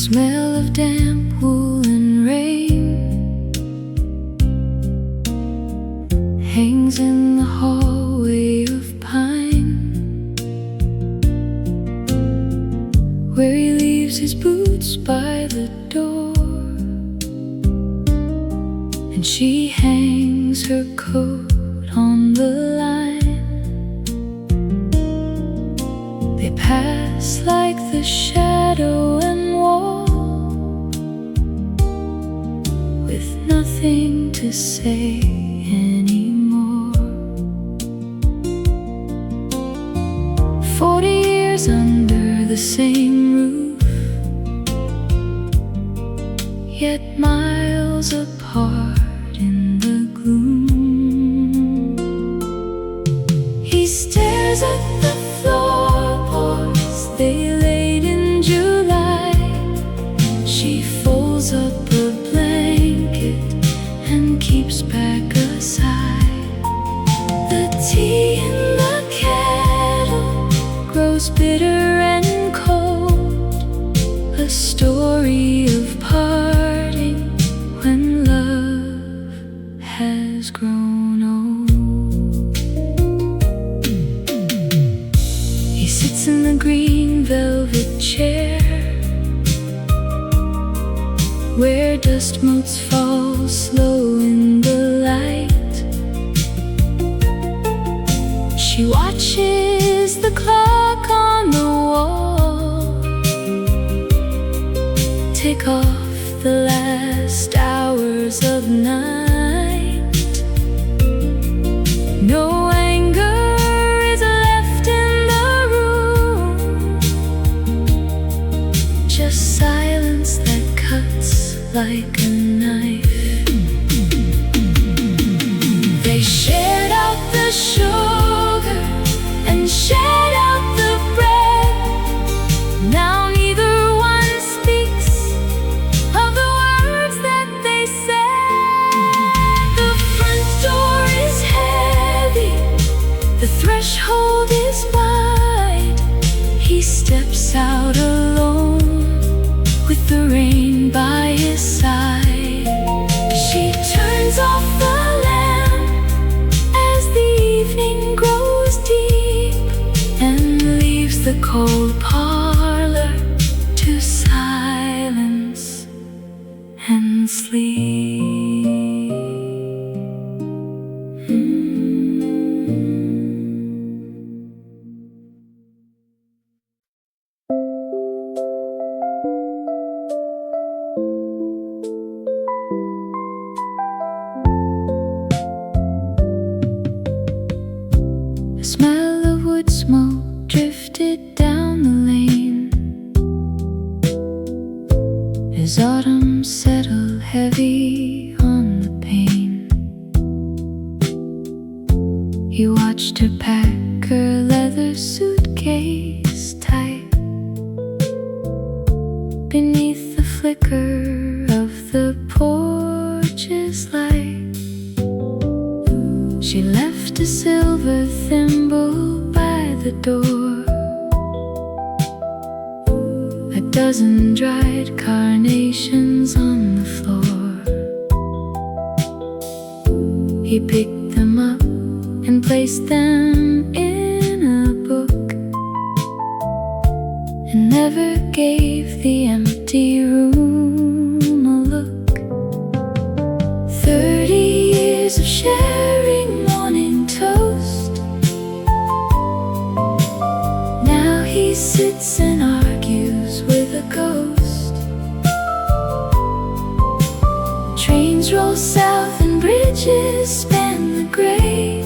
smell of damp wool and rain hangs in the hallway of pine, where he leaves his boots by the door, and she hangs her coat on the line. They pass like the shadow and wall, with nothing to say anymore. 40 years under the same roof, yet miles apart in the gloom. He stares at the floorboards they laid in July. She folds up a blanket and keeps back a sigh. The tea in the kettle grows bitter and cold, a story of parting when love has grown old. He sits in the green velvet chair, where dust motes fall slow in the light. She watches the clock on the wall tick off the last hours of night. No anger is left in the room, just silence that cuts like a knife. They shared out the sugar and shared out the bread. Now neither one speaks of the words that they said. The front door is heavy, the threshold is wide. He steps out alone with the rain by his side. She turns off the lamp as the evening grows deep, and leaves the cold parlor to silence and sleep. The smell of wood smoke drifted down the lane as autumn settled heavy on the pane. He watched her pack her leather suitcase tight beneath the flicker of the porch's light. She left a silver thimble by the door, a dozen dried carnations on the floor. He picked them up and placed them in a book, and never gave the empty room a look. 30 years of sharing morning toast. Now he sits and argues with a ghost. Trains roll south and bridges span the gray.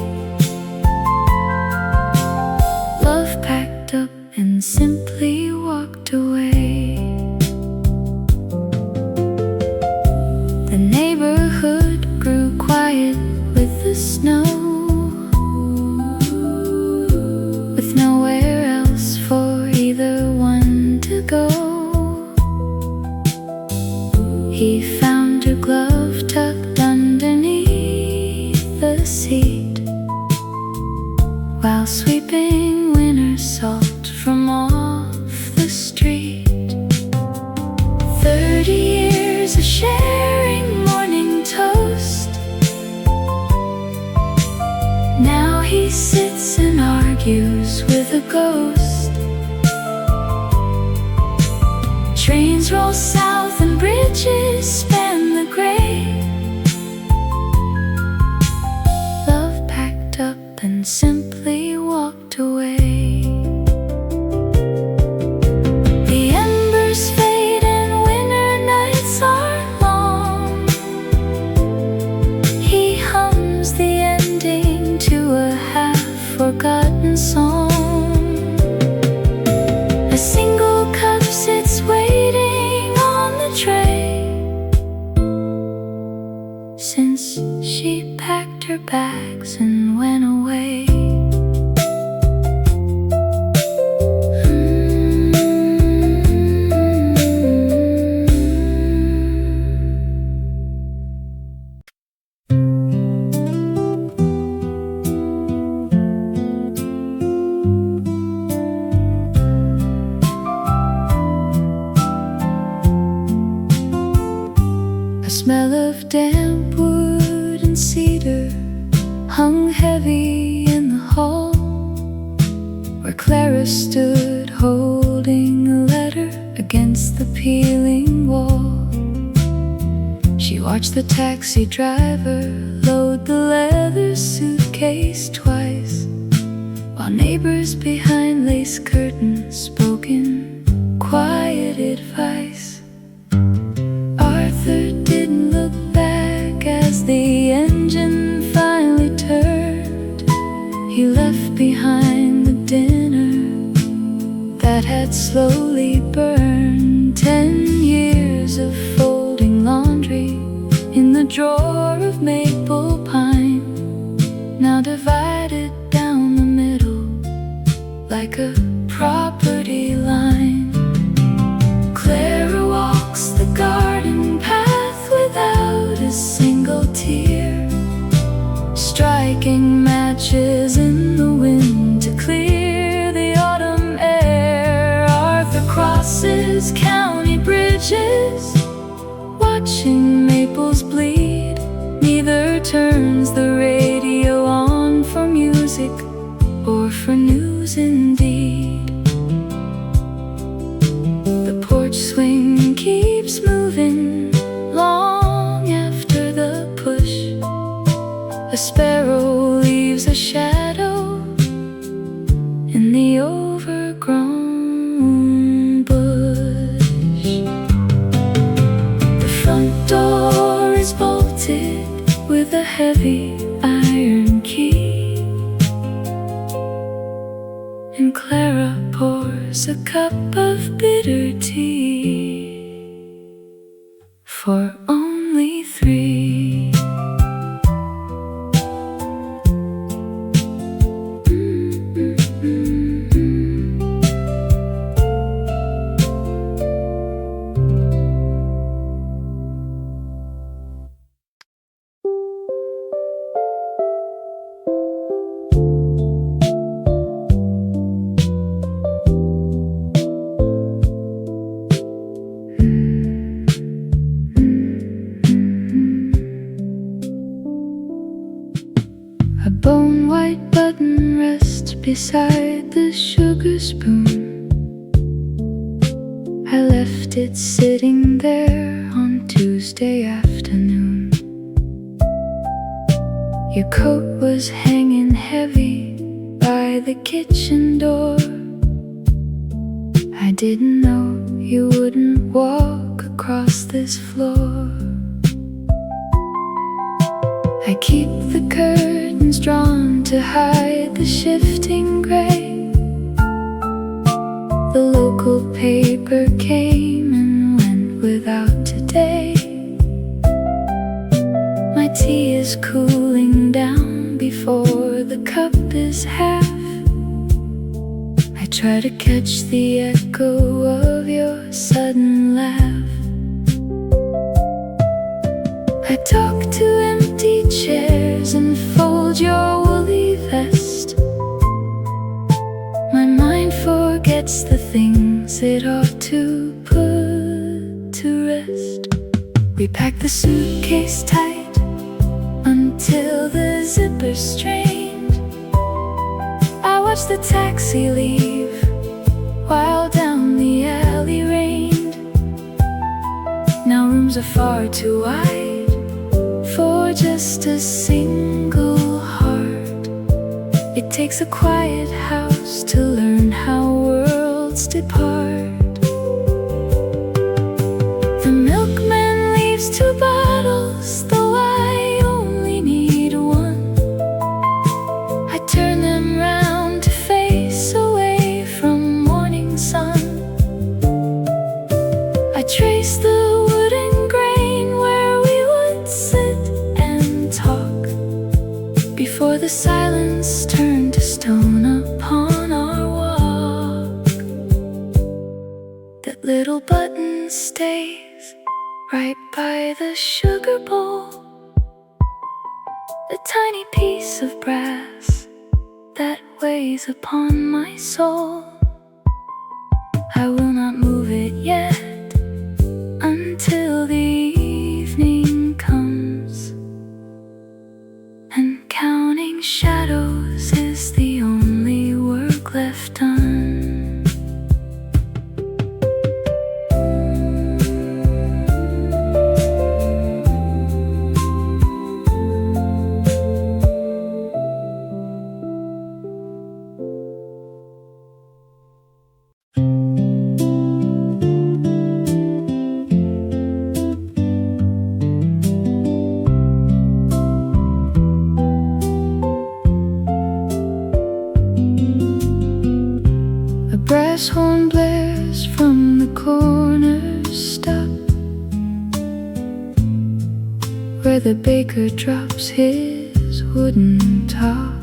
Love packed up and simply walked away. The neighborhood grew quiet with the snow, with nowhere else for either one to go. He found her glove tucked underneath the seat. Trains roll south and bridges span the gray. Love packed up and simply walked away. The embers fade and winter nights are long. He hums the ending to a half-forgotten song. A single cup sits waiting on the tray. Since she packed her bags and went away. A smell of damp wood and cedar hung heavy in the hall, where Clara stood holding a letter against the peeling wall. She watched the taxi driver load the leather suitcase twice, while neighbors behind lace curtains spoke in quiet advice. Arthur didn't look back as the engine finally turned. He left behind the dinner that had slowly burned. 10 years of folding laundry in the drawer of maple pine, now divided down the middle like a property line. Clara walks the garden path without a single tear, striking matches in the wind to clear the autumn air. Arthur crosses county bridges, watching maples bleed. Neither turns the radio on for music or for news indeed. The porch swing keeps moving long after the push. A sparrow leaves a shadow in the overgrown bush. The front door is bolted with a heavy iron key, and Clara pours a cup of bitter tea for only 3. A bone white button rests beside the sugar spoon. I left it sitting there on Tuesday afternoon. Your coat was hanging heavy by the kitchen door. I didn't know you wouldn't walk across this floor. I keep the curtains drawn to hide the shifting gray. The local paper came and went without today. My tea is cooling down before the cup is half. I try to catch the echo of your sudden laugh. I talk to empty chairs and fold your woolly vest. My mind forgets the things it ought to put to rest. We pack the suitcase tight until the zipper's strained. I watch the taxi leave while down the alley rained. arms are far too wide for just a single heart. It takes a quiet house to learn how worlds depart. The milkman leaves 2 bottles, though I only need 1. I turn them round to face away from morning sun. I trace the wooden grain where we would sit and talk before the silence turned to stone upon our walk. That little button stays right by the sugar bowl, the tiny piece of brass that weighs upon my soul. I will not move it yet until the evening comes, and counting shadows is the only work left done. Brass horn blares from the corner stop, where the baker drops his wooden top.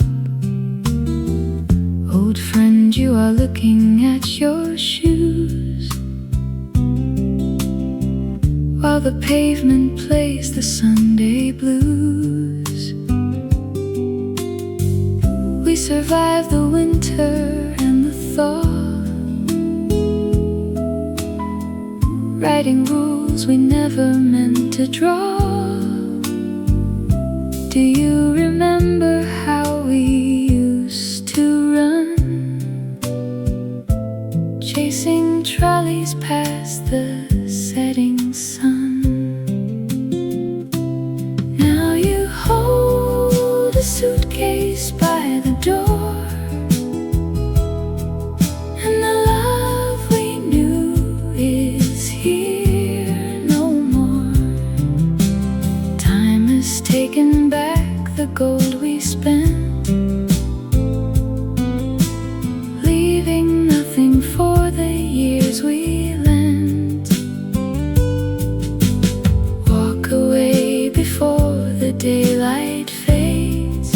Old friend, you are looking at your shoes, while the pavement plays the Sunday blues. We survive the winter and the thaw, writing rules we never meant to draw. Do you remember how we used to run, chasing trolleys past the setting sun? Now you hold a suitcase by the door, and the love we knew is here no more. Time has taken back the gold we spent, leaving nothing for the years we lent. Walk away before the daylight fades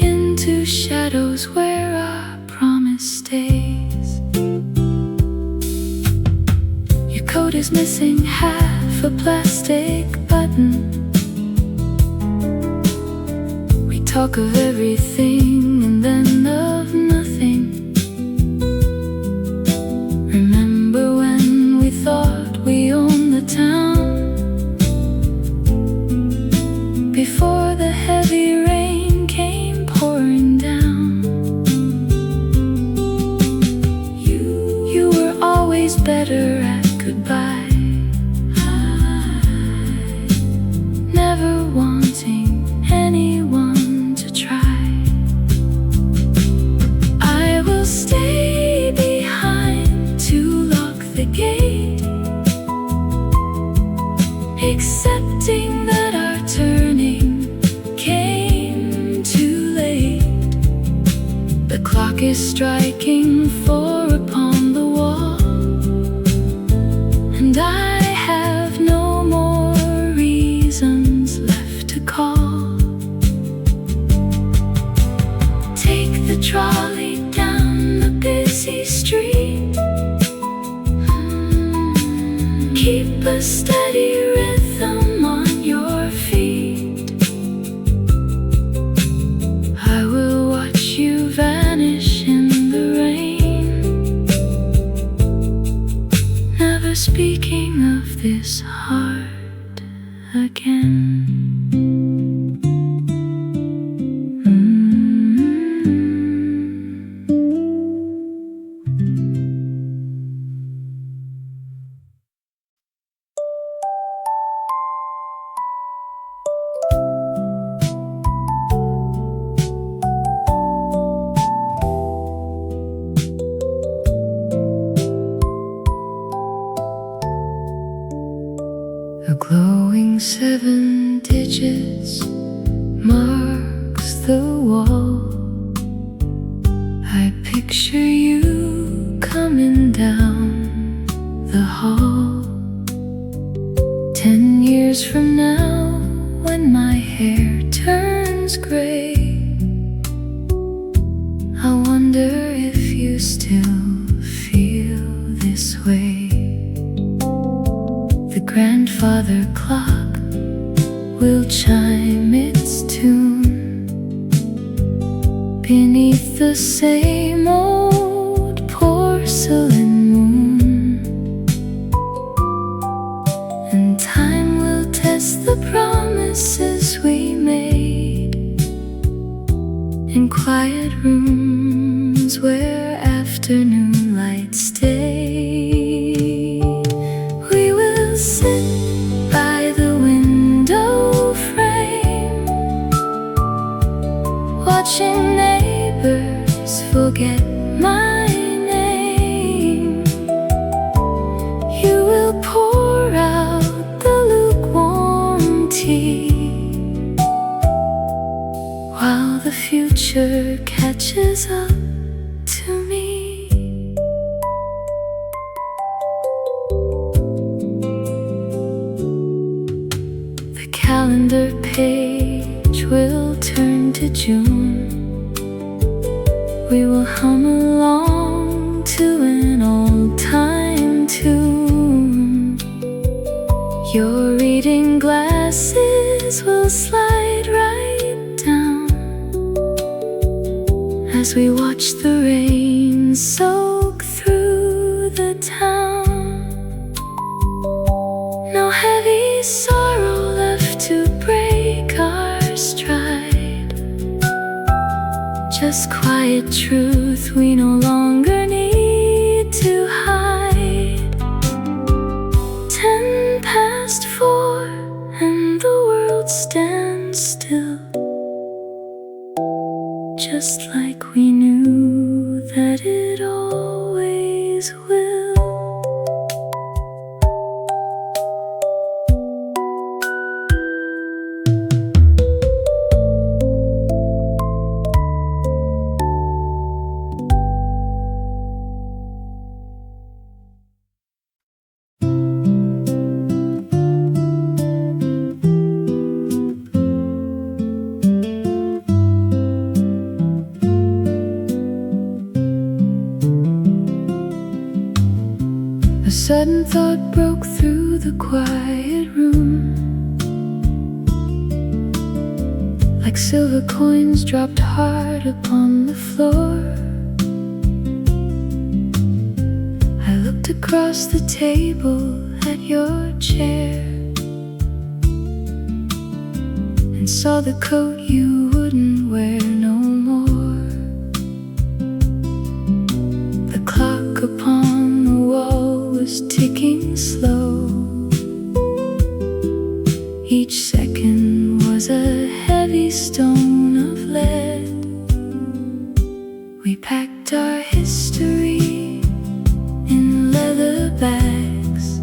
into shadows where our promise stays. Your coat is missing half a plastic button. We talk of everything and then of nothing. Remember when we thought we owned the town, before the heavy rain came pouring down? You were always better at goodbye, never wanting anyone to try. I will stay behind to lock the gate, accepting that our turning came too late. The clock is striking 4 upon the wall, and I have no more reasons left to call. Take the trolley down the busy street, keep a steady rhythm on your feet. I will watch you vanish in the rain, never speaking of this heart again. A glowing 7 digits marks the wall. I picture you coming down the hall. 10 years from now, when my hair turns gray, I wonder if you still feel this way. The grandfather clock will chime its tune beneath the same old porcelain moon, and time will test the promises we made in quiet rooms where afternoon light stayed. We will sit by the window frame, watching neighbors forget my name. You will pour out the lukewarm tea while the future catches up to me. The calendar page will turn to June. We will hum along to an old-time tune. Your reading glasses will slide right down as we watch the rain soak through the town. No heavy sorrow left to break our stride, just quiet truth we no longer need to hide. 10 past 4 and the world stands still, just like we knew that it always will. A sudden thought broke through the quiet room, like silver coins dropped hard upon the floor. I looked across the table at your chair and saw the coat you wouldn't wear no more. The clock upon the wall was ticking slow. Each second was a heavy stone of lead. We packed our history in leather bags.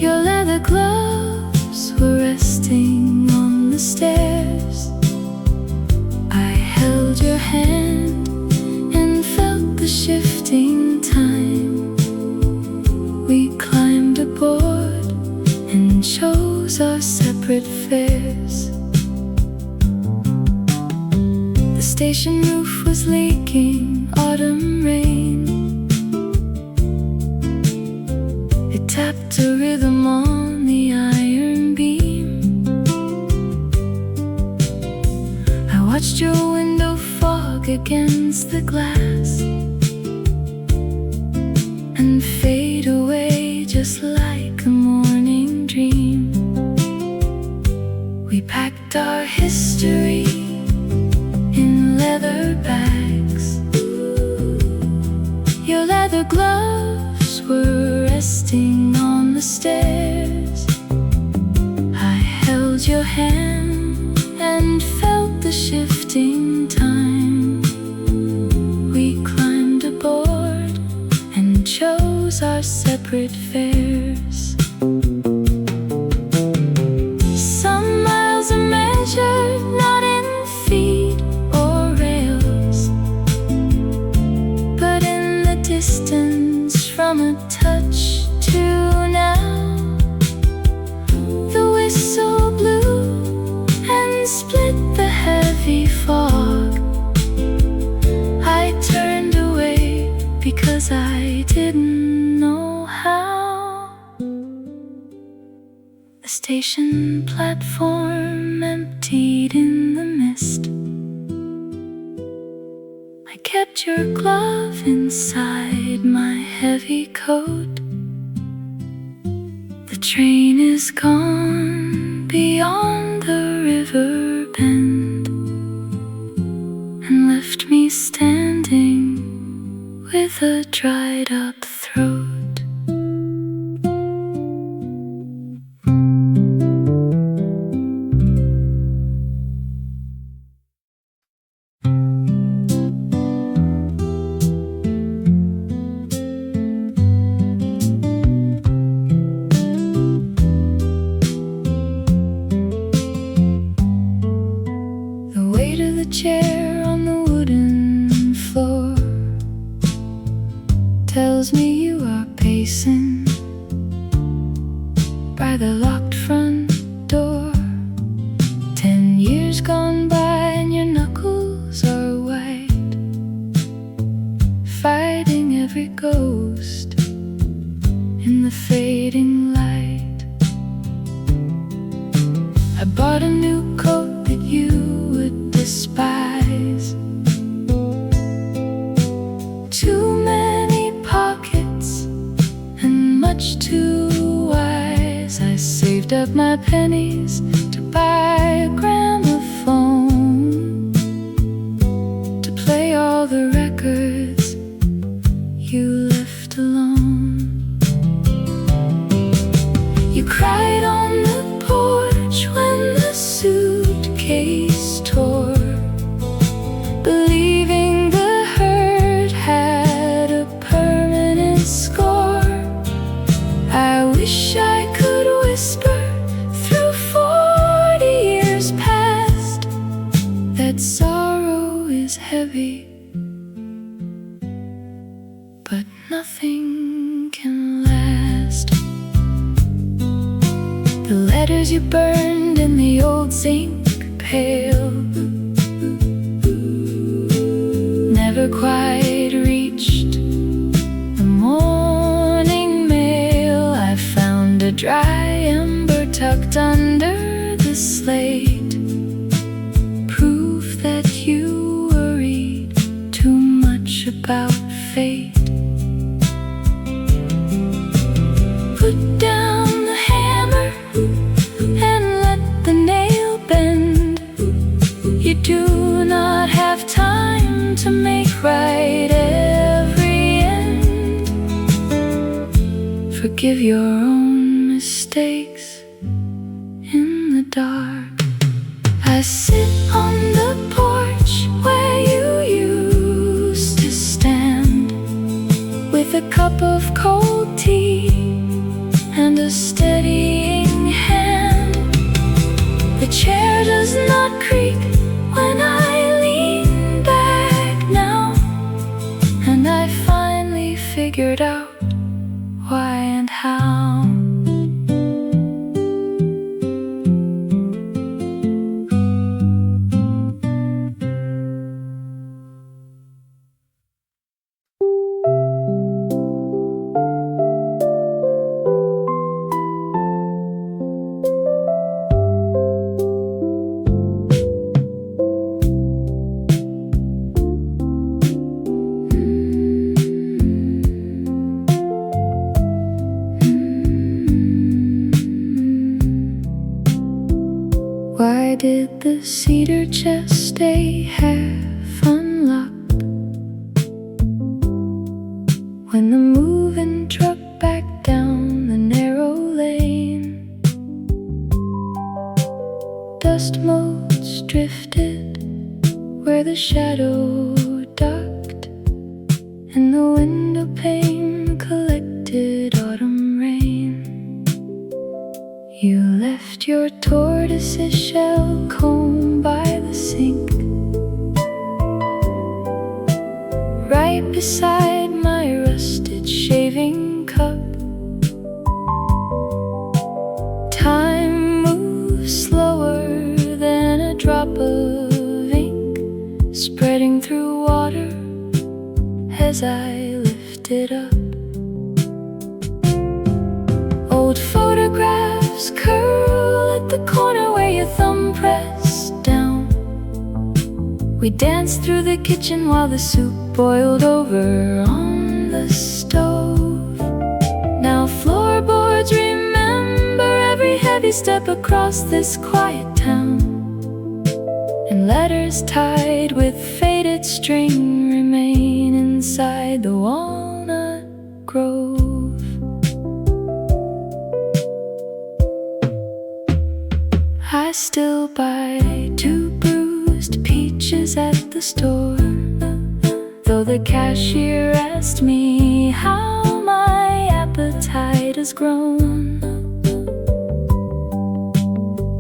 Your leather gloves were resting on the stairs. I held your hand and felt the shifting time. We climbed aboard and chose our separate fares. The station roof was leaking autumn rain. It tapped a rhythm on the iron beam. I watched your window fog against the glass and fade away just like a morning dream. We packed our history in leather bags. Your leather gloves were resting on the stairs. I held your hand and felt the shifting time. We climbed aboard and chose our separate fares. Some miles are measured not in feet or rails, but in the distance from a touch to now. The whistle blew and split the heavy fog. I turned away because I didn't know how. The station platform emptied in the mist. I kept your glove inside my heavy coat. The train is gone beyond the river bend and left me standing with a dried up throat. Chair on the wooden floor tells me you are pacing by the locked front door. 10 years gone by and your knuckles are white, fighting every ghost in the fading light. I bought a new coat that you would despise. Too many pockets and much too wise. I saved up my pennies to buy a gramophone to play all the records you left alone. You cried on the porch when the suitcase tore, believing the hurt had a permanent score. I wish I could whisper through 40 years past that sorrow is heavy, but nothing can last. The letters you burned in the old zinc pail never quite reached the morning mail. I found a dry ember tucked under the slate, proof that you worried too much about fate. Put down the hammer and let the nail bend. You do not have time to make right every end. Forgive your own mistakes in the dark. I sit on the porch where you used to stand, with a cup of cold tea and a steadying hand. The chair does not creak when I lean back now, and I finally figured out why and how. Why did the cedar chest stay half unlocked when the moving truck backed down the narrow lane? Dust motes drifted where the shadow ducked, and the window pane collected autumn rain. tortoise shell comb by the sink, right beside my rusted shaving cup. Time moves slower than a drop of ink, spreading through water as I lift it up. Old photographs curl at the corner where your thumb pressed down. We danced through the kitchen while the soup boiled over on the stove. Now floorboards remember every heavy step across this quiet town, and letters tied with faded string remain inside the walnut grove. I still buy 2 bruised peaches at the store, though the cashier asked me how my appetite has grown.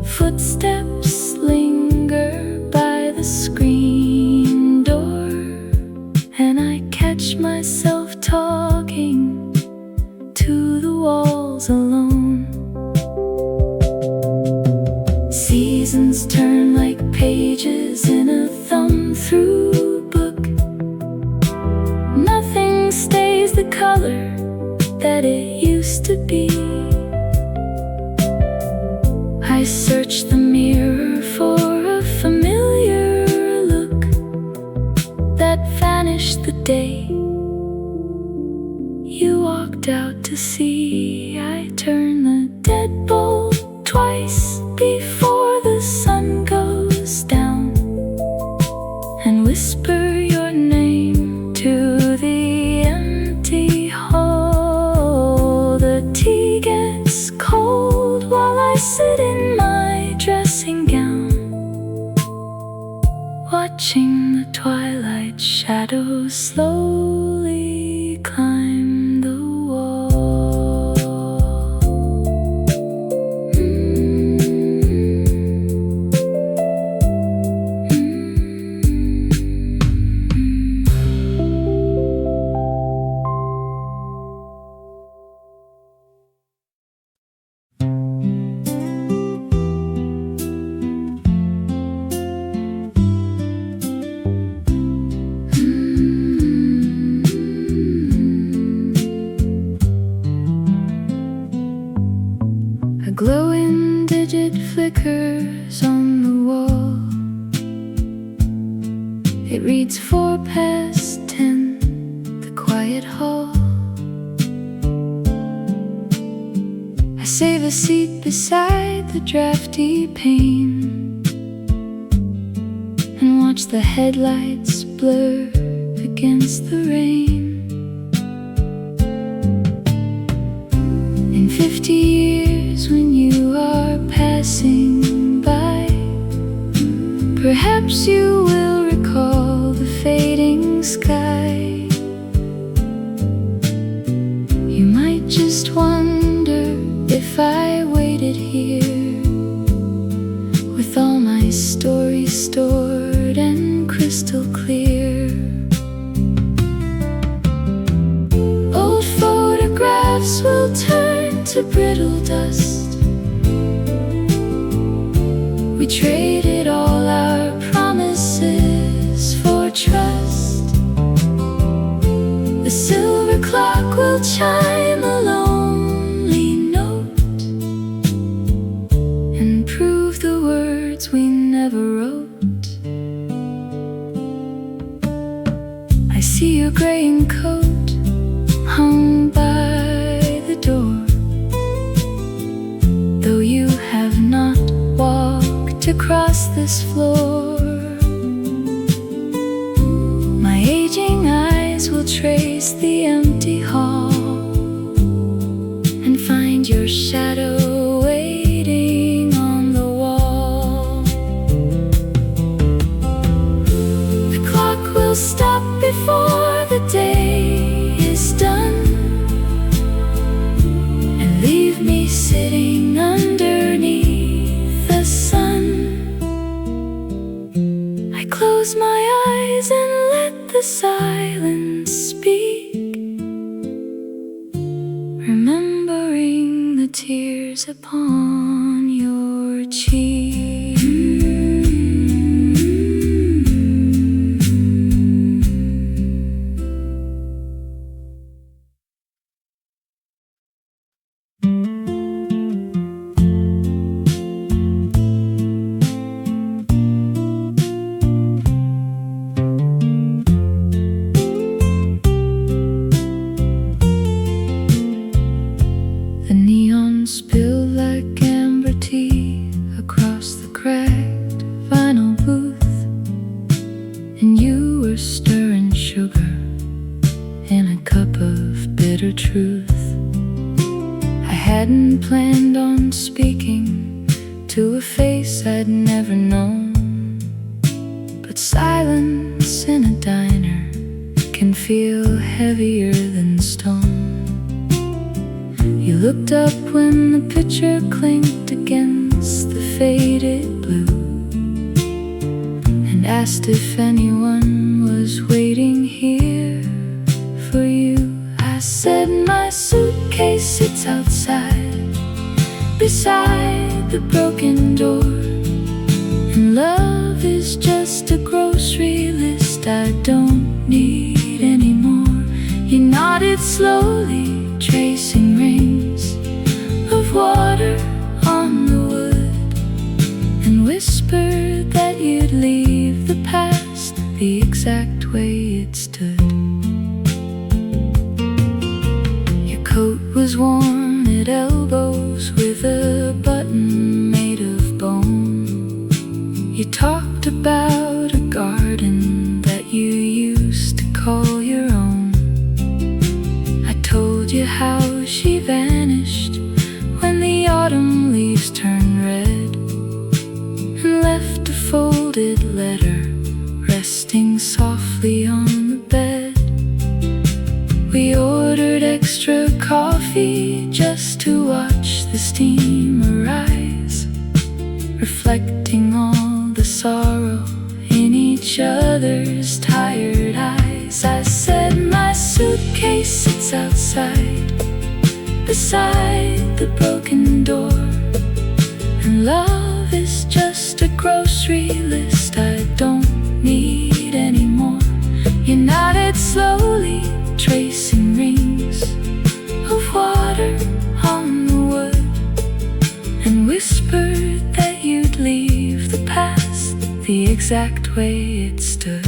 Footsteps linger by the screen door, and I catch myself talking to the walls alone. Seasons turn like pages in a thumb-through book. Nothing stays the color that it used to be. I search the mirror for a familiar look that vanished the day you walked out to sea. I turn the deadbolt twice before the sun goes down and whisper your name to the empty hall. The tea gets cold while I sit in my dressing gown, watching the twilight shadows slowly climb the wall. A glowing digit flickers on the wall. It reads 10:04, the quiet hall. I save a seat beside the drafty pane and watch the headlights blur against the rain. In 50 years, when you are passing by, perhaps you will recall the fading sky. You might just wonder if I waited here with all my stories stored and crystal clear. Old photographs will turn to brittle dust. We traded all our promises for trust. The silver clock will chime a lonely note and prove the words we never wrote. I see your graying coat hung by the door, though you have not walked across this floor. My aging eyes will trace the empty hall and find your shadow waiting on the wall. The clock will stop before the day is done and leave me sitting underneath the sun. silence speak, remembering the tears upon your cheek. The neon spilled like amber tea across the cracked vinyl booth, and you were stirring sugar in a cup of bitter truth. I hadn't planned on speaking to a face I'd never known, but silence in a diner can feel heavier than stone. You looked up when the picture clinked against the faded blue, and asked if anyone was waiting here for you. I said my suitcase sits outside beside the broken door, and love is just a grocery list I don't need anymore. You nodded slowly, tracing rings of water on the wood, and whispered that you'd leave the past the exact way it stood. Your coat was worn at elbows with a button made of bone. You talked about a garden that you used to call your own. Told you how she vanished when the autumn leaves turned red, and left a folded letter resting softly on the bed. We ordered extra coffee just to watch the steam arise, reflecting all the sorrow in each other's tired eyes. I said my suitcase sits outside beside the broken door, and love is just a grocery list I don't need anymore. You nodded slowly, tracing rings of water on the wood, and whispered that you'd leave the past the exact way it stood.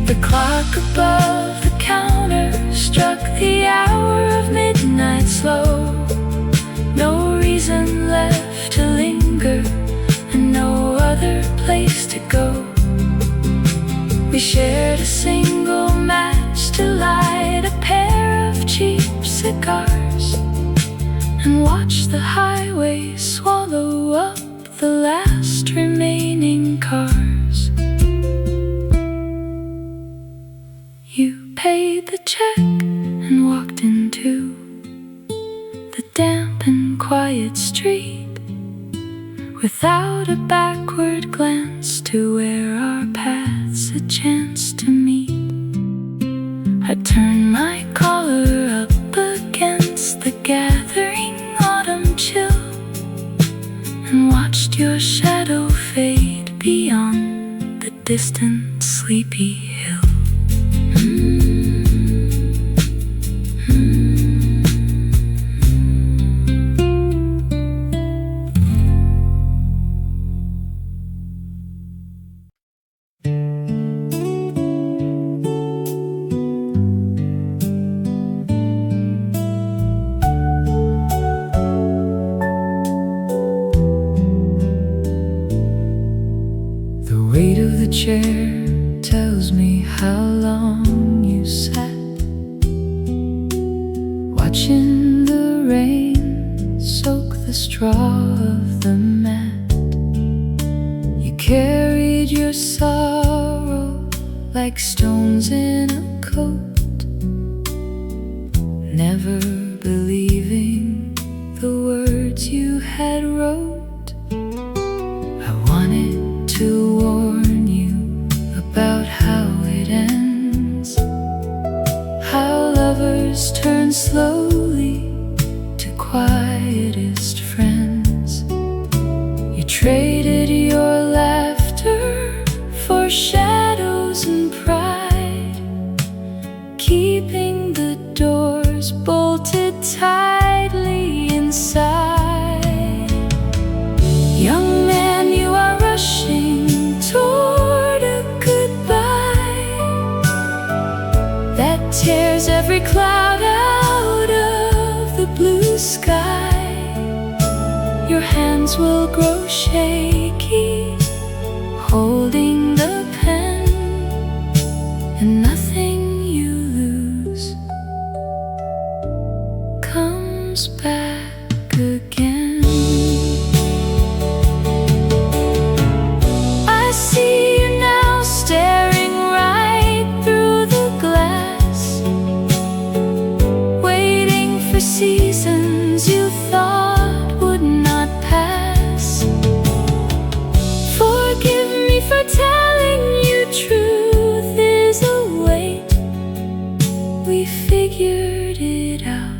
The clock above the counter struck the hour of midnight slow. No reason left to linger, and no other place to go. We shared a single match to light a pair of cheap cigars, and watched the highway swallow up the last remaining cars. You paid the check and walked into the damp and quiet street, without a backward glance to where our paths had chanced to meet. I turned my collar up against the gathering autumn chill, and watched your shadow fade beyond the distant sleepy hill. The weight of the chair tells me how long you sat, watching the rain soak the straw of the mat. You carried your sorrow like stones in a coat, never believing the words you had wrote. I wanted to warn you lovers turn slowly to quietest friends. You traded your laughter for shadows and pride, keeping the doors bolted tightly inside. Young man, you are rushing toward a goodbye that tears every cloud out of the blue sky. Your hands will grow shaky, holding the pen, and nothing you lose comes back again. I see you now staring right through the glass, waiting for seasons you thought would not pass. Forgive me for telling you truth is a weight. We figured it out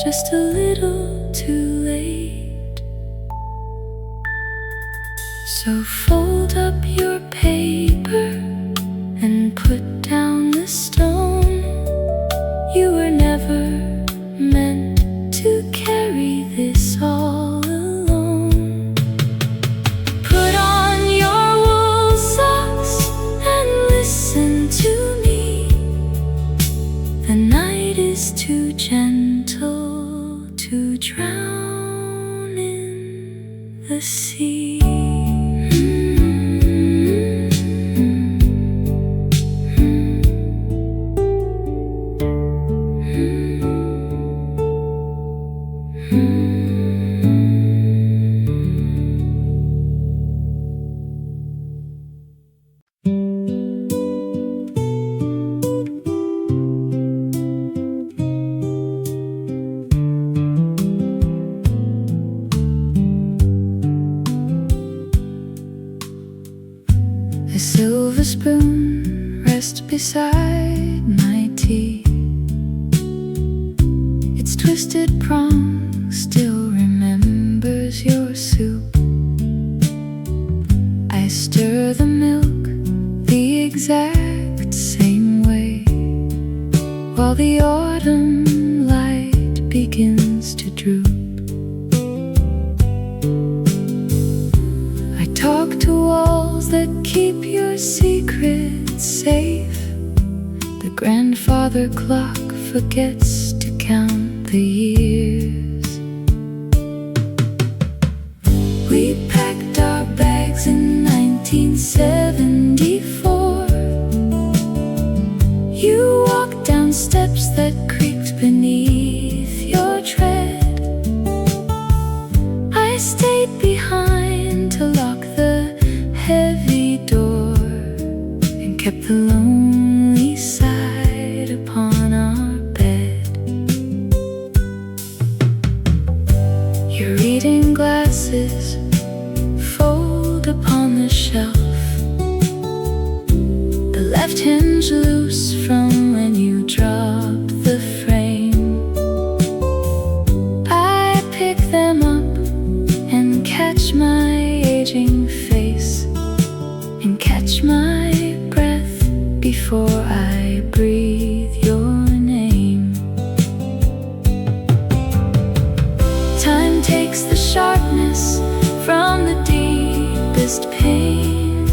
just a little too late. So fold up your paper and put down the stone. You were never meant to carry this all alone. Put on your wool socks and listen to me. The night is too gentle to drown in the sea. A silver spoon rests beside my tea. Its twisted prong still remembers your soup. I stir the milk the exact same way, while the autumn light begins to droop. I talk to walls that keep your secrets safe. The grandfather clock forgets to count the years. We packed our bags in 1974. You walked down steps that creaked beneath your tread. I stayed behind to lock the heavy door and kept the lonely side upon our bed. Your reading glasses fold upon the shelf, the left hinge loose from when you dropped the frame. I pick them up and catch my aging face and catch my breath before I breathe your name. Time takes the sharpness from the deepest pain.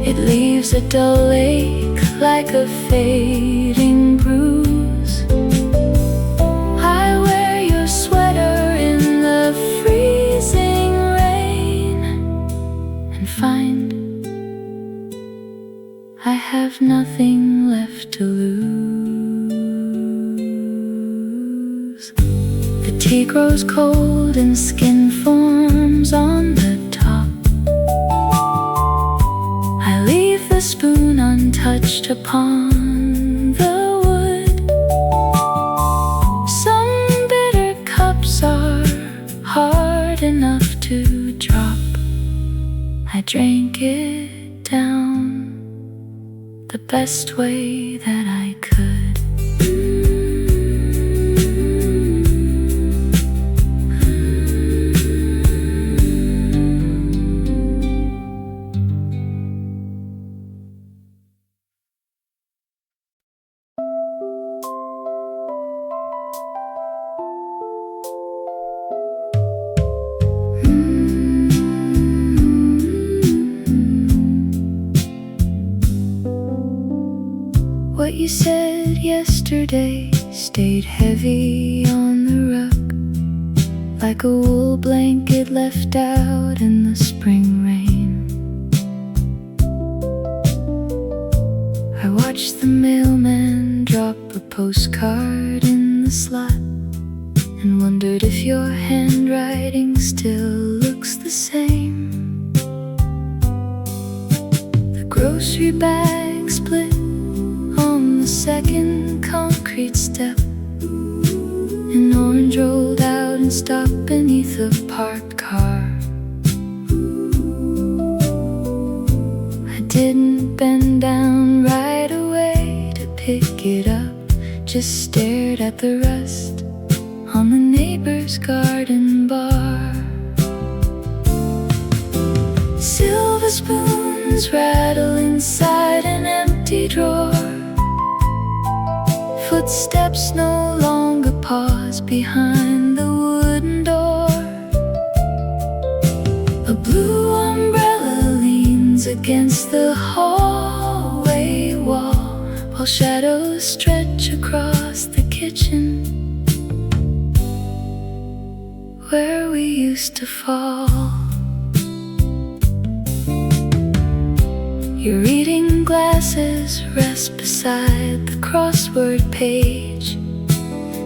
It leaves a dull ache like a fading bruise. I wear your sweater in the freezing rain and find I have nothing left to lose. The tea grows cold and skin forms on the top. I leave the spoon untouched upon the wood. Some bitter cups are hard enough to drop. I drank it down the best way that I could. What you said yesterday stayed heavy on the rug, like a wool blanket left out in the spring rain. I watched the mailman drop a postcard in the slot and wondered if your handwriting still looks the same. The grocery bag split on the second concrete step. An orange rolled out and stopped beneath a parked car. I didn't bend down right away to pick it up, just stared at the rust on the neighbor's garden bar. Silver spoons rattle inside an empty drawer. Footsteps no longer pause behind the wooden door. A blue umbrella leans against the hallway wall, while shadows stretch across the kitchen where we used to fall. Your reading glasses rest beside the crossword page.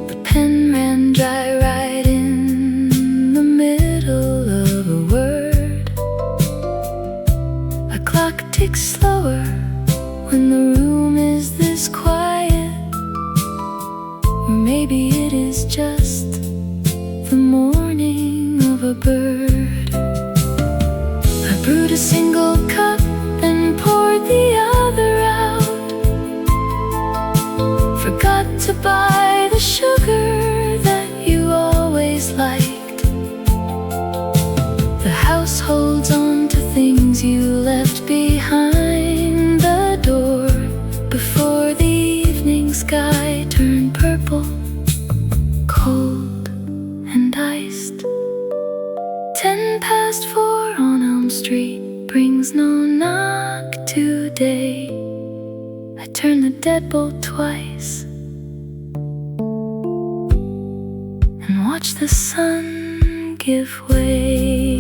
The pen ran dry right in the middle of a word. A clock ticks slower when the room is this quiet. Or maybe it is just the morning of a bird. I brewed a single cup and poured the other out. Forgot to buy the sugar that you always liked. The house holds on to things you left behind the door before the evening sky turned purple, cold and iced. 4:10 on Elm Street brings no knock today. I turn the deadbolt twice and watch the sun give way.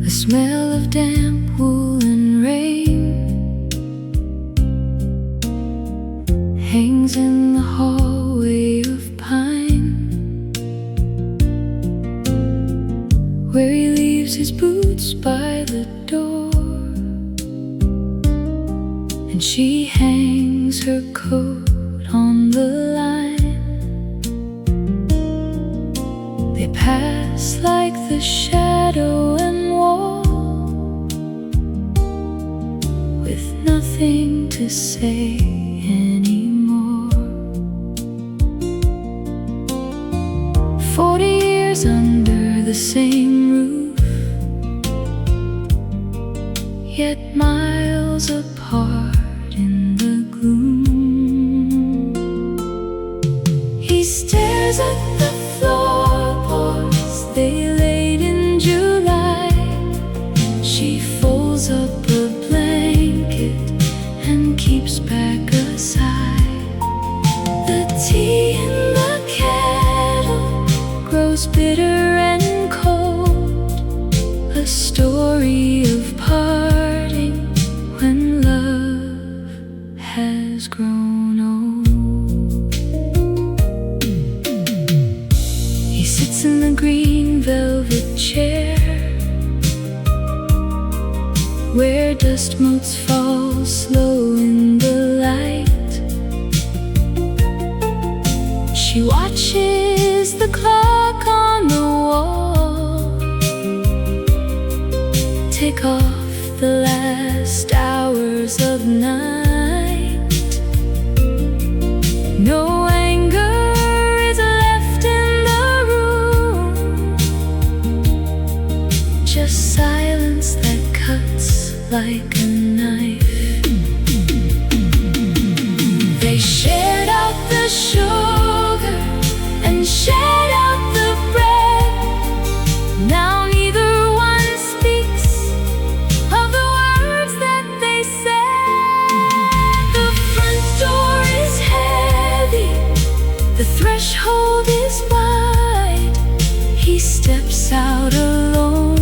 The smell of damp wool and rain hangs in the hallway of pine, where he leaves his boots by the door, and she hangs her coat on the line. They pass like the shadow and wall, with nothing to say anymore. 40 years under the same roof, yet miles apart in the gloom. He stares at the floorboards they laid in July. She folds up a blanket and keeps back a sigh. The tea in the kettle grows bitter and cold, a story of parting when love has grown old. green velvet chair where dust motes fall slow in the light. She watches the clock on the wall tick off the last hours of night. No anger is left in the room, just silence that cuts like a knife. They shared out the sugar and shared out the bread. Now neither one speaks of the words that they said. The front door is heavy, the threshold is wide. He steps out alone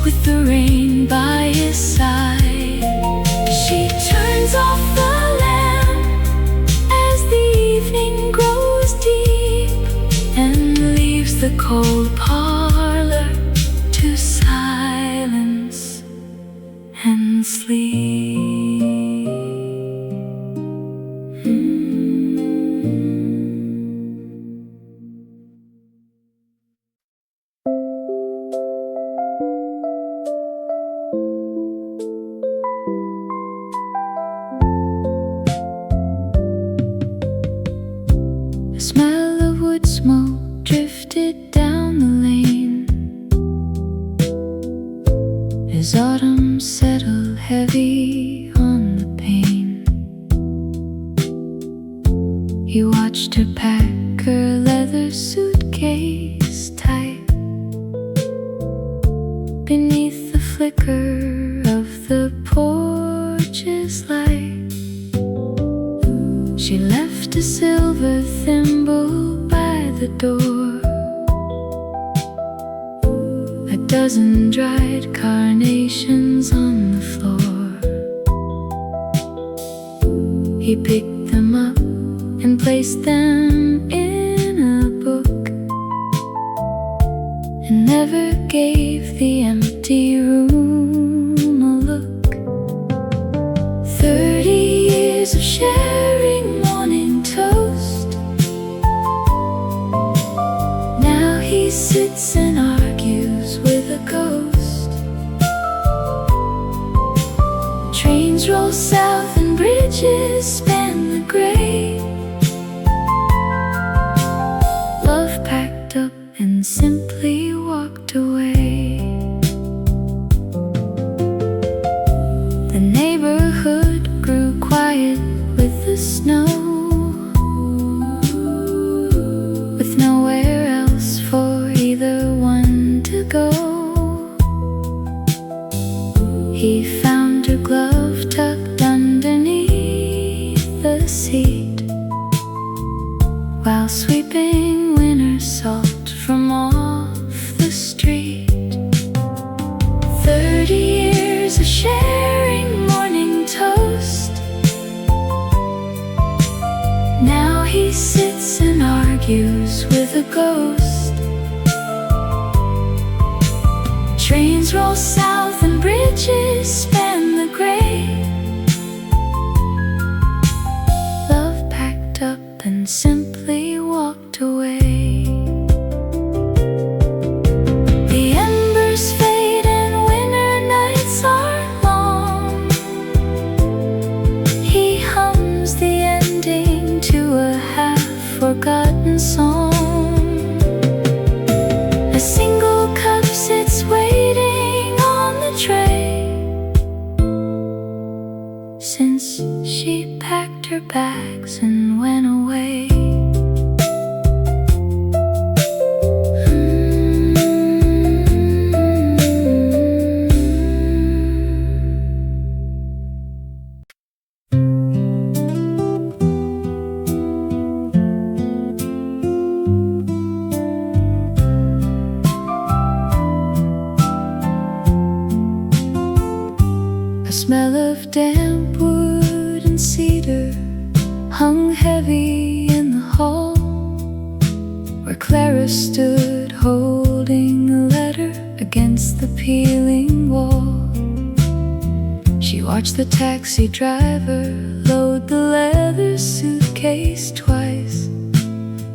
with the rain by his side. She turns off the lamp as the evening grows deep and leaves the cold parlor to silence and sleep. The smell of wood smoke drifted down the lane as autumn settled heavy on the pane. He watched her pack her leather suitcase tight beneath the flicker of the porch's light. She left a silver thimble by the door, a dozen dried carnations on the floor. He picked them up and placed them in a book and never gave the empty room a look. 30 years of sharing morning toast. Now he sits and argues with a ghost. Trains roll south and bridges span the gray. Love packed up and simply walked away. The neighborhood grew quiet with the snow, with nowhere else for either one to go. He found her glove tucked underneath the seat while sweeping winter salt from off the street. 30 years of sharing morning toast. Now he sits and argues with a ghost. Trains roll south and bridges span the gray. Love packed up and simply walked away. The embers fade and winter nights are long. He hums the ending to a half-forgotten song. A single cup sits waiting on the tray since she packed her bags and went away. A smell of damp wood and cedar hung heavy in the hall where Clara stood holding a letter against the peeling wall. She watched the taxi driver load the leather suitcase twice,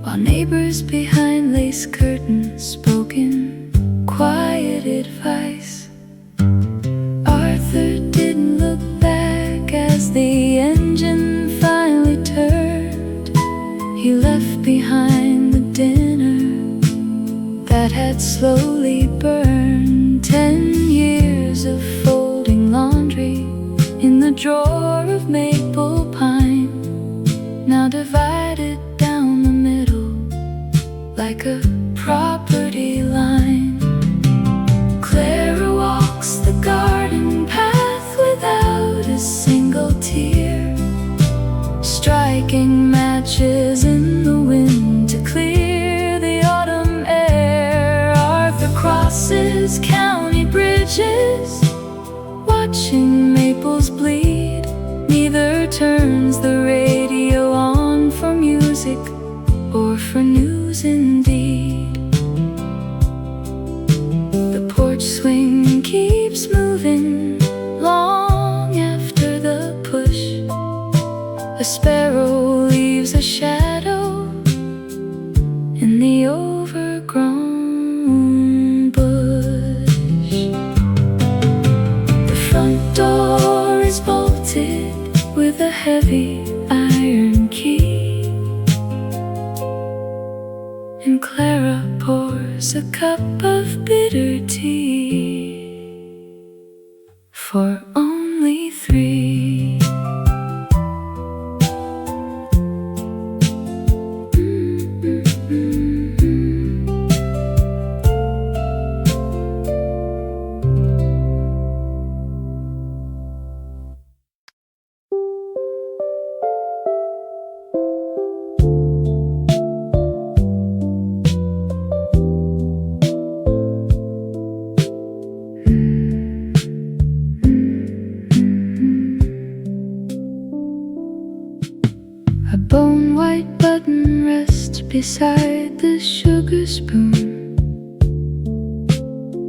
while neighbors behind lace curtains spoke in quiet advice. Arthur didn't look back as the engine finally turned. He left behind the dinner that had slowly burned. 10 years of folding laundry in the drawer of maple pine, now divided down the middle like a property line. Clara walks the garden path without a single tear, striking matches in the wind to clear the autumn air. Arthur crosses county bridges, watching maples bleed. Neither turns the radio on for music or for news indeed. The porch swing keeps moving long after the push. A sparrow leaves a shadow in the overgrown bush. The front door is bolted with a heavy iron key, and Clara pours a cup of bitter tea for only 3. A bone white button rests beside the sugar spoon.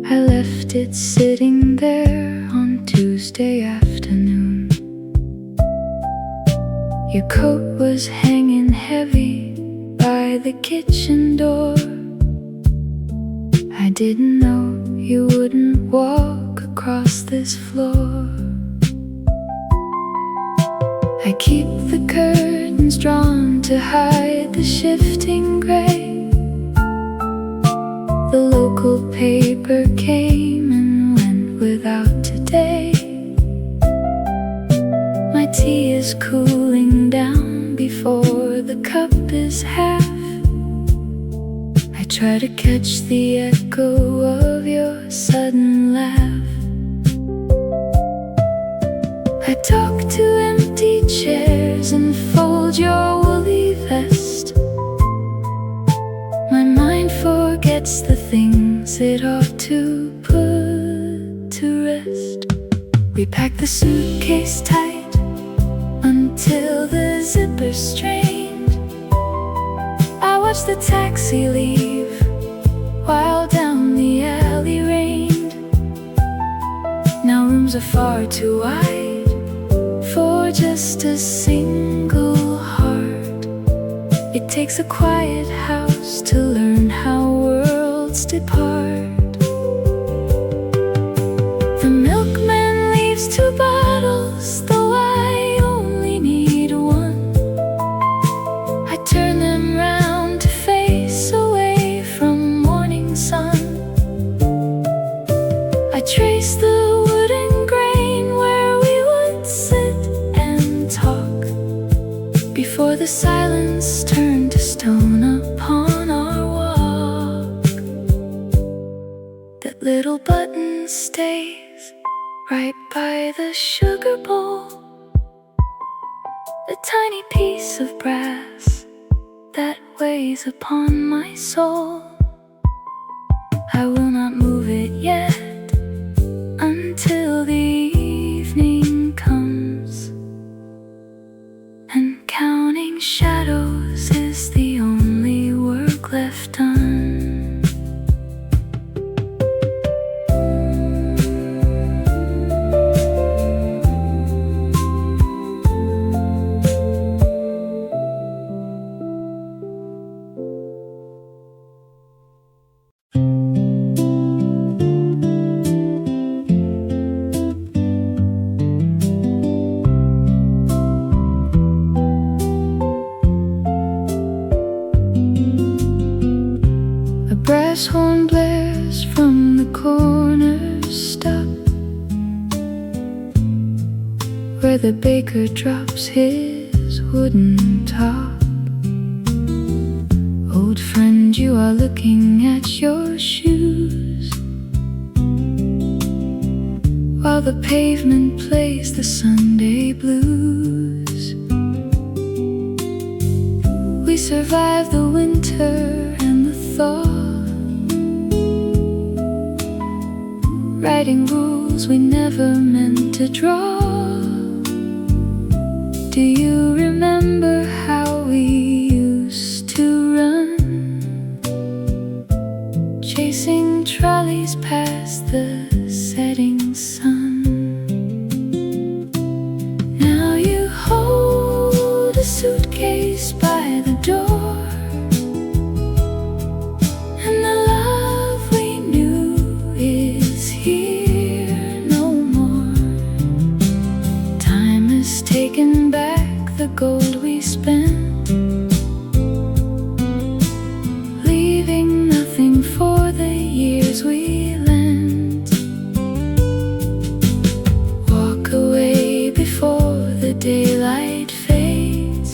I left it sitting there on Tuesday afternoon. Your coat was hanging heavy by the kitchen door. I didn't know you wouldn't walk across this floor. I keep the curtains drawn to hide the shifting gray. The local paper came and went without today. My tea is cooling down before the cup is half. I try to catch the echo of your sudden laugh. I talk to empty chairs and fold your woolly vest. My mind forgets the things it ought to put to rest. We pack the suitcase tight until the zipper's strained. I watch the taxi leave while down the alley rained. Now rooms are far too wide for just a single heart. It takes a quiet house to learn how worlds depart. The milkman leaves 2 bottles, though I only need 1. I turn them round to face away from morning sun. I trace the wooden grain where we would sit and talk before the silence turned to stone upon our walk. That little button stays right by the sugar bowl, a tiny piece of brass that weighs upon my soul. I will not move it yet until the evening comes, and counting shadows is the only work left done. brass horn blares from the corner stop, where the baker drops his wooden top. Old friend, you are looking at your shoes, while the pavement plays the Sunday blues. We survived the winter and the thaw, writing rules we never meant to draw. Do you remember how we used to run, chasing trolleys past the setting sun? Now you hold a suitcase by the door, and the love we knew is here no more. Time has taken back the gold we spent, leaving nothing for the years we lent. Walk away before the daylight fades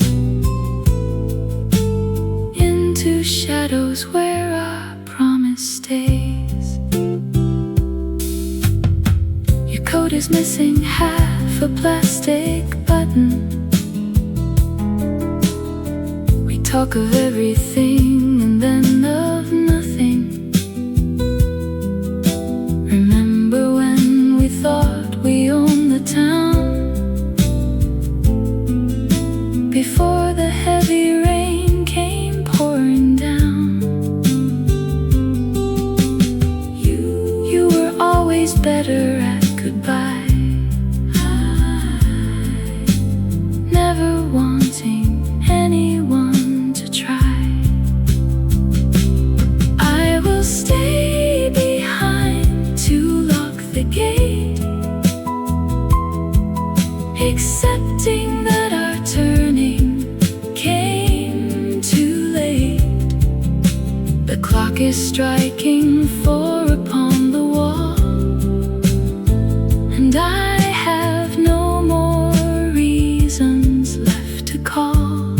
into shadows where our promise stays. Your coat is missing half a plastic button. We talk of everything and then of nothing. Remember when we thought we owned the town, before the heavy rain came pouring down? You were always better at goodbye, never wanting anyone to try. I will stay behind to lock the gate, accepting that our turning came too late. The clock is striking 4 upon the wall, and I have no more reasons left to call.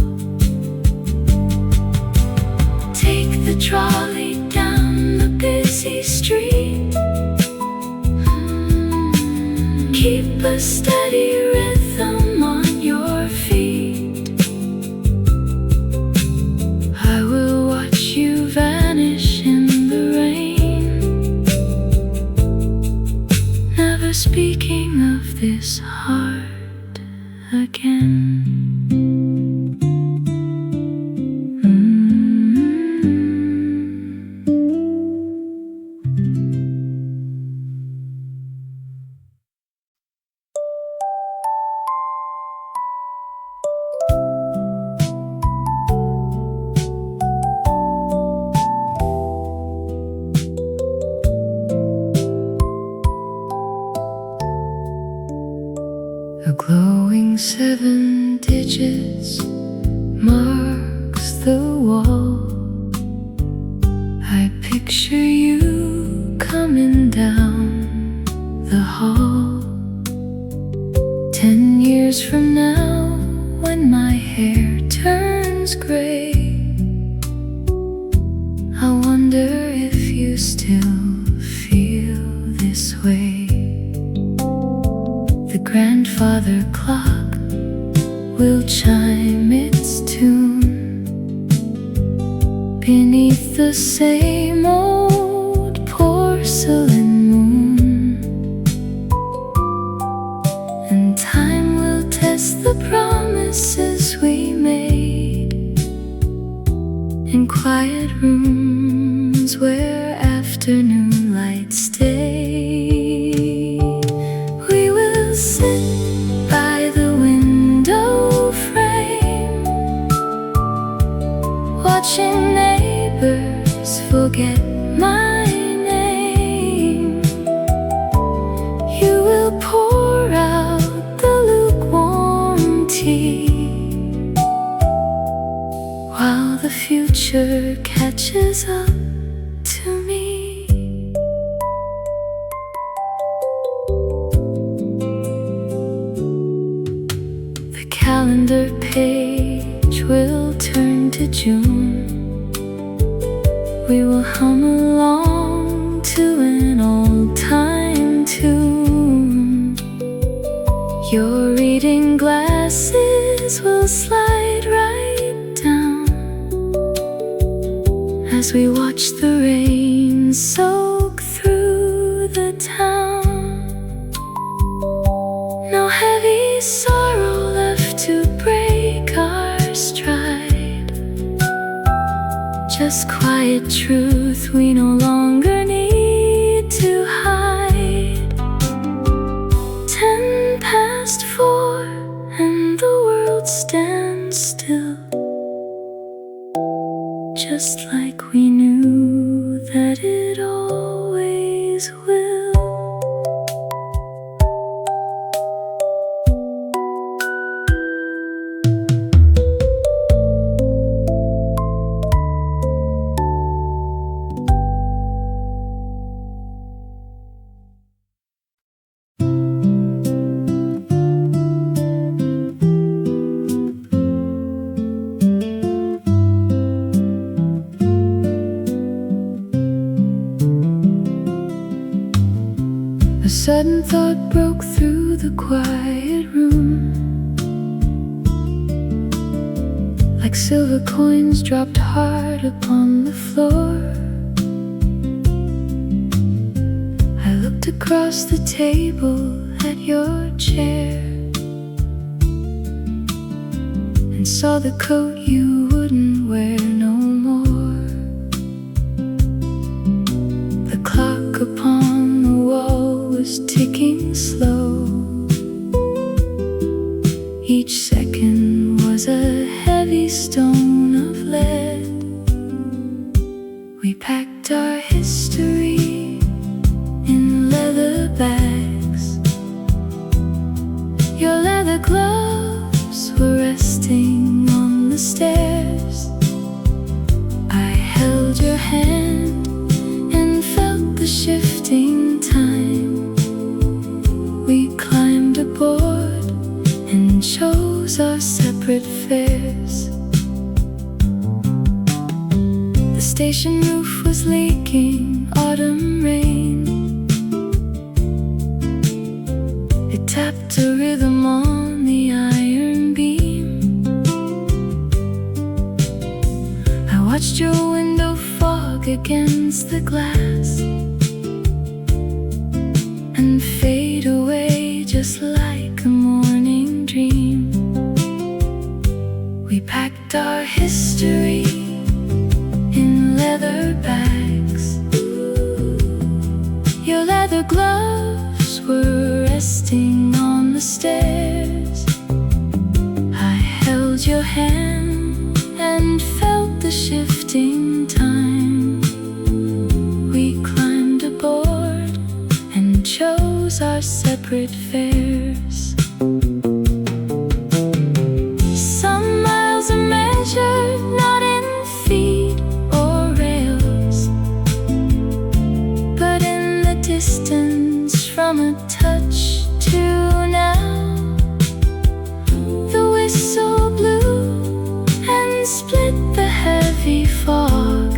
Take the trolley down the busy street, keep a steady rhythm on your feet. I will watch you vanish in the rain, never speaking of this heart again. A glowing 7 digits marks the wall. I picture you coming down the hall. 10 years from now, when my hair turns gray, I wonder if you still feel this way. The grandfather clock will chime its tune beneath the same old porcelain moon, and time will test the promises we made in quiet rooms where afternoon light stay. We will sit by the window frame, watching neighbors forget my name. You will pour out the lukewarm tea, while the future catches up to me. The calendar page will turn to June. We will hum along to an old-time tune. Your reading glasses will slide right down as we watch the rain soak through the town. No heavy sorrow left to break our stride, just quiet truth we no longer need to hide. 4 and the world stands still, just like we knew that it always will. A sudden thought broke through the quiet room, like silver coins dropped hard upon the floor. I looked across the table at your chair and saw the coat you wouldn't wear no more. The clock upon the wall was ticking slow. Each second was a heavy stone of lead. We packed our history in leather bags. Your leather gloves were resting on the stairs. I held your hand and felt the shifting time. We climbed aboard and chose our separate fares. The station roof was leaking autumn rain. It tapped a rhythm on the iron beam. I watched your window fog against the glass and fade away just like a morning dream. We packed our history in leather bags. Your leather gloves were resting on the stairs. I held your hand and felt the shifting time. We climbed aboard and chose our separate fares. Some miles are measured not in feet or rails, but in the distance from a touch to now. The whistle blew and split the heavy fog.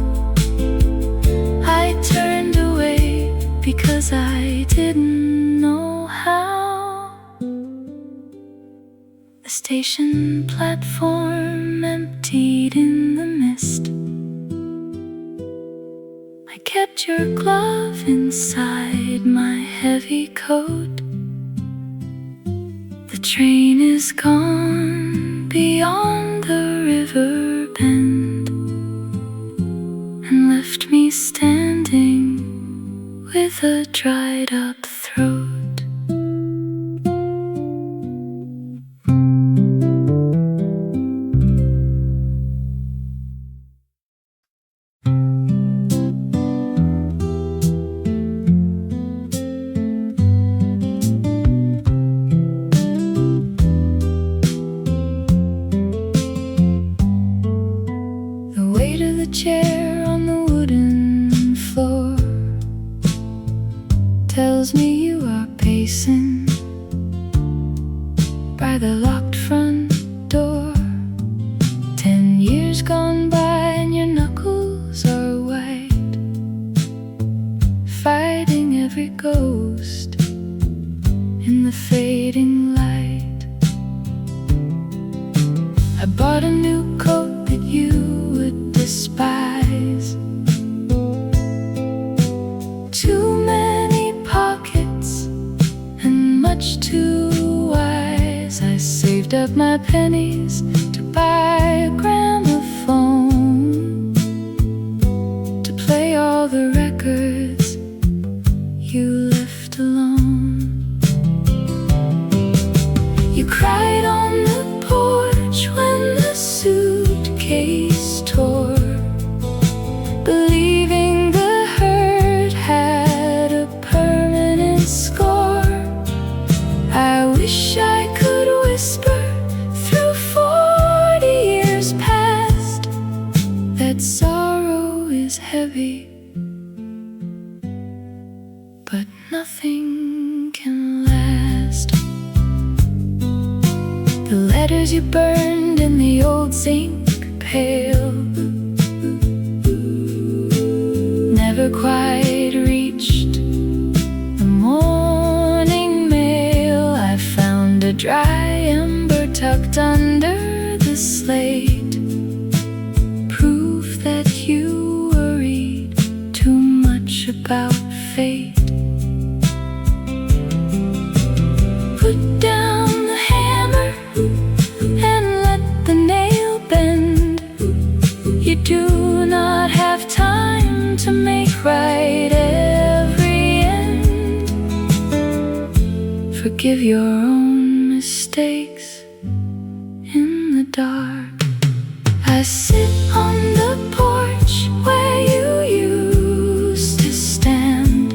I turned away because I didn't know how. The station platform emptied in the mist. I kept your glove inside my heavy coat. The train is gone beyond the river bend and left me standing with a dried up throat. The weight of the chair on the wooden tells me you are pacing by the locked front door. 10 years gone by and your knuckles are white, fighting every ghost in the fading light. I bought a new coat that you would despise. Too many pockets and much too wise. I saved up my pennies to buy a gramophone, to play all the records you left alone. You cried on the porch when the suitcase tore, believing the hurt had a permanent score. I wish I could whisper through 40 years past that sorrow is heavy, but nothing can last. The letters you burned in the old zinc pail never quite reached the morning mail. I found a dry ember tucked under the slate, proof that you worried too much about fate. Put down the hammer and let the nail bend. You do not have time to make right every end. Forgive your own mistakes in the dark. I sit on the porch where you used to stand,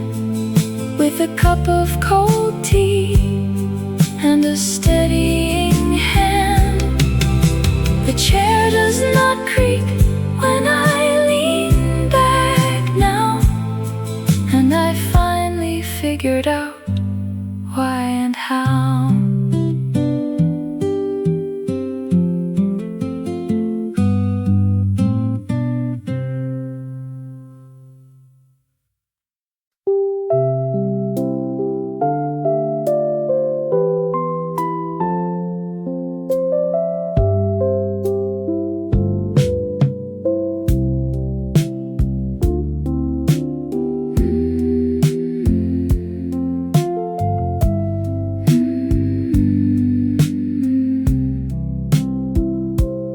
with a cup of cold tea and a steadying hand. The chair does not creak when I lean back now, and I finally figured out why and how.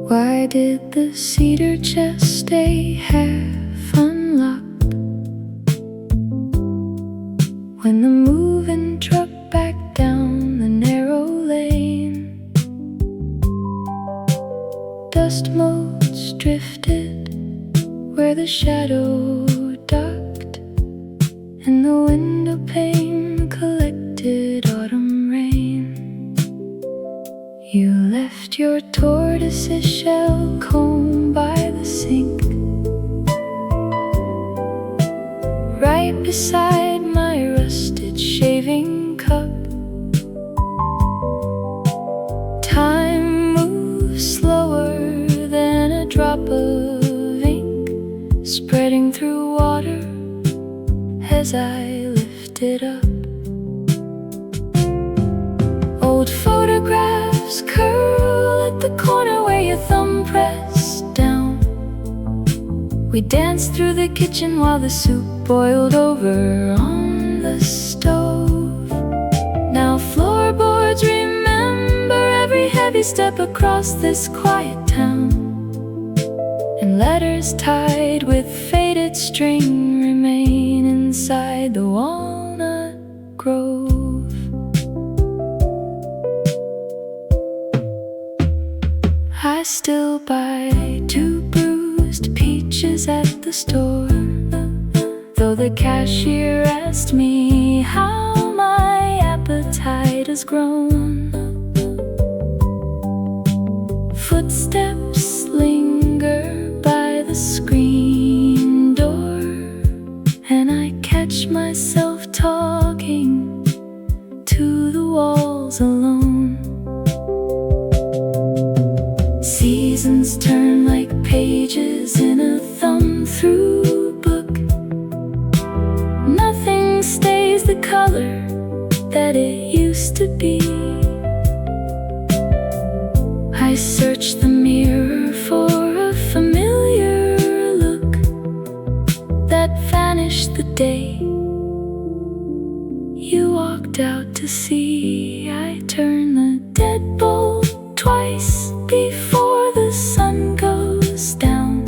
Why did the cedar chest stay half unlocked when the moving truck backed down the narrow lane? Dust motes drifted where the shadow ducked, and the window pane collected autumn rain. You left your tortoise shell comb by the sink, right beside my rusted shaving cup. Time moves slower than a drop of ink, spreading through water as I lift it up. Old photographs curl at the corner where your thumb pressed down. We danced through the kitchen while the soup boiled over on the stove. Now floorboards remember every heavy step across this quiet town, and letters tied with faded string remain inside the walnut grove. I still buy 2 bruised peaches at the store, though the cashier asked me how my appetite has grown. Footsteps linger by the screen door, and I catch myself talking through book. Nothing stays the color that it used to be. I search the mirror for a familiar look that vanished the day you walked out to sea. I turn the deadbolt twice before the sun goes down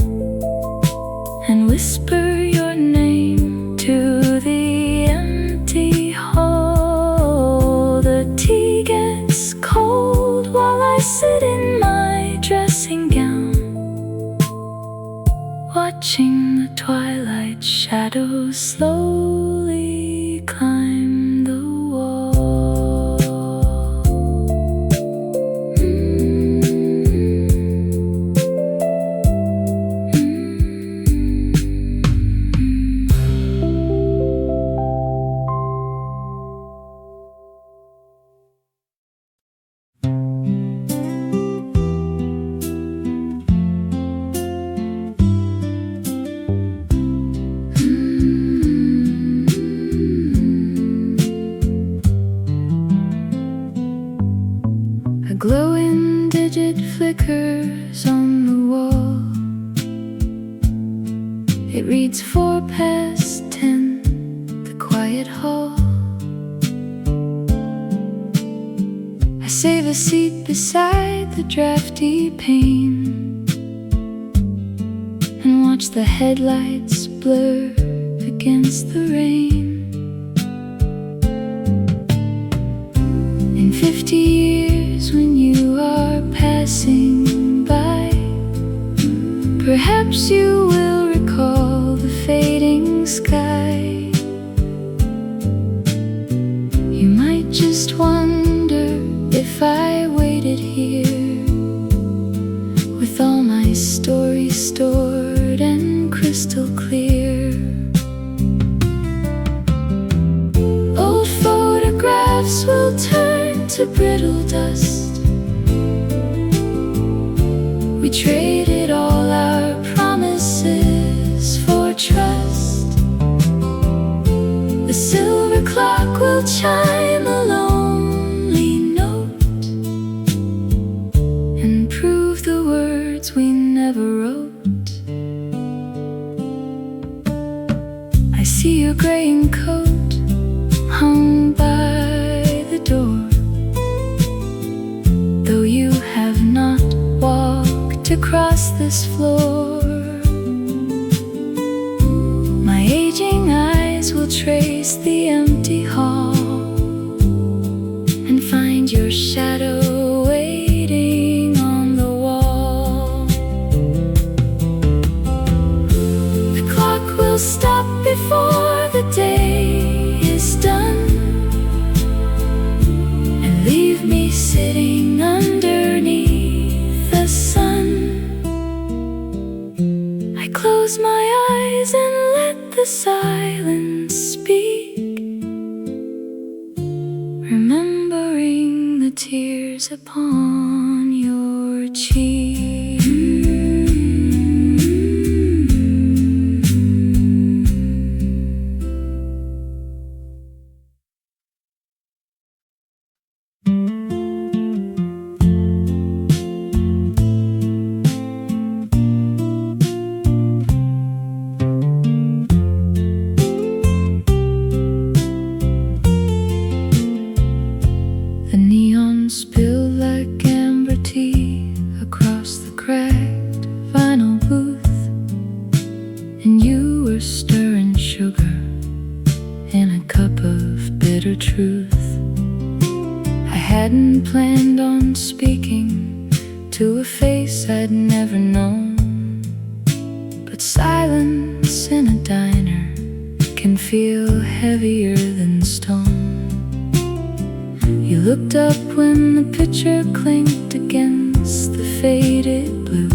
and whisper your name to the empty hall. The tea gets cold while I sit in my dressing gown, watching the twilight shadows slowly climb the wall. A glowing digit flickers on the wall. It reads 10:04, the quiet hall. I save a seat beside the drafty pane and watch the headlights blur against the rain. In 50 years, when you are passing by, perhaps you will recall the fading sky. You might just wonder if I waited here with all my stories stored and crystal clear. Old photographs will turn to brittle dust. We traded all our promises for trust. The silver clock will chime a lonely note and prove the words we never wrote. I see your graying coat hung by the door, though you have not walked across this floor. My aging eyes will trace the empty hall and find your shadow waiting on the wall. The clock will stop before the day is done and leave me sitting underneath the sun. I close my eyes and let the silence speak, remembering the tears upon your cheek. The neon spilled like amber tea across the cracked vinyl booth, and you were stirring sugar in a cup of bitter truth. I hadn't planned on speaking to a face I'd never known, but silence in a diner can feel heavier than stone. You looked up when the picture clinked against the faded blue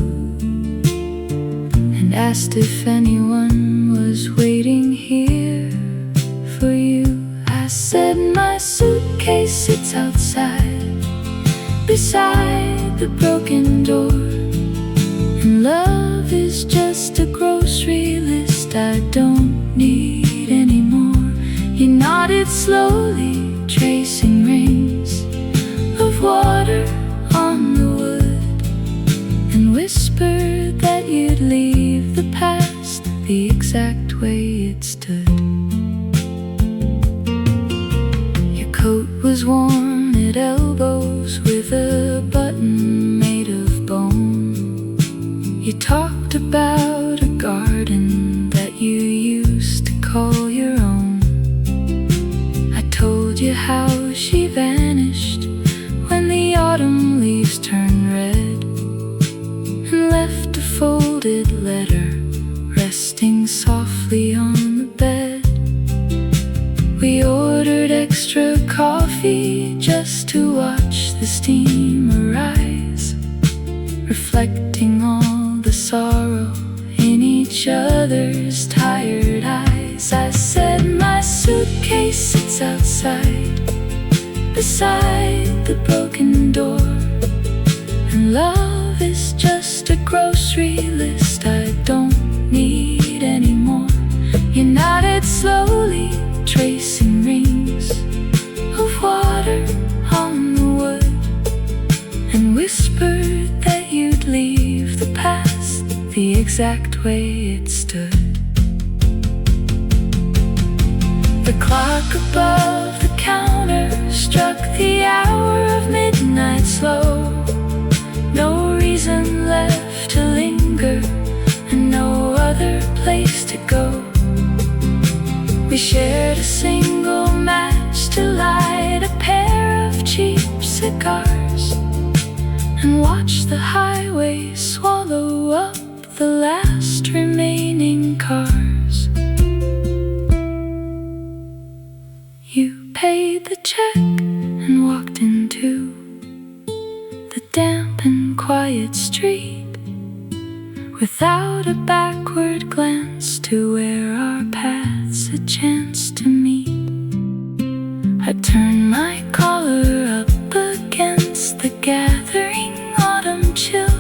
and asked if anyone was waiting here for you. I said my suitcase sits outside beside the broken door, and love is just a grocery list list I don't need anymore. You nodded slowly, tracing rings of water on the wood, and whispered that you'd leave the past the exact way it stood. Your coat was worn at elbows with a button made of bone. You talked about a garden that you used to call your own. I told you how she vanished when the autumn leaves turned red, and left a folded letter resting softly on the bed. We ordered extra coffee just to watch the steam arise, reflecting all the sorrow in each other's tired eyes. I said my suitcase sits outside, beside the broken door, and love is just a grocery list I don't need anymore. You nodded slowly, tracing rings of water on the wood, and whispered that you'd leave the past the exact way it stood. The clock above the counter struck the hour of midnight slow. No reason left to linger, and no other place to go. We shared a single match to light a pair of cheap cigars, and watched the highway swallow up the last remaining cars. You paid the check and walked into the damp and quiet street, without a backward glance to where our paths had chanced to meet. I turned my collar up against the gathering autumn chill,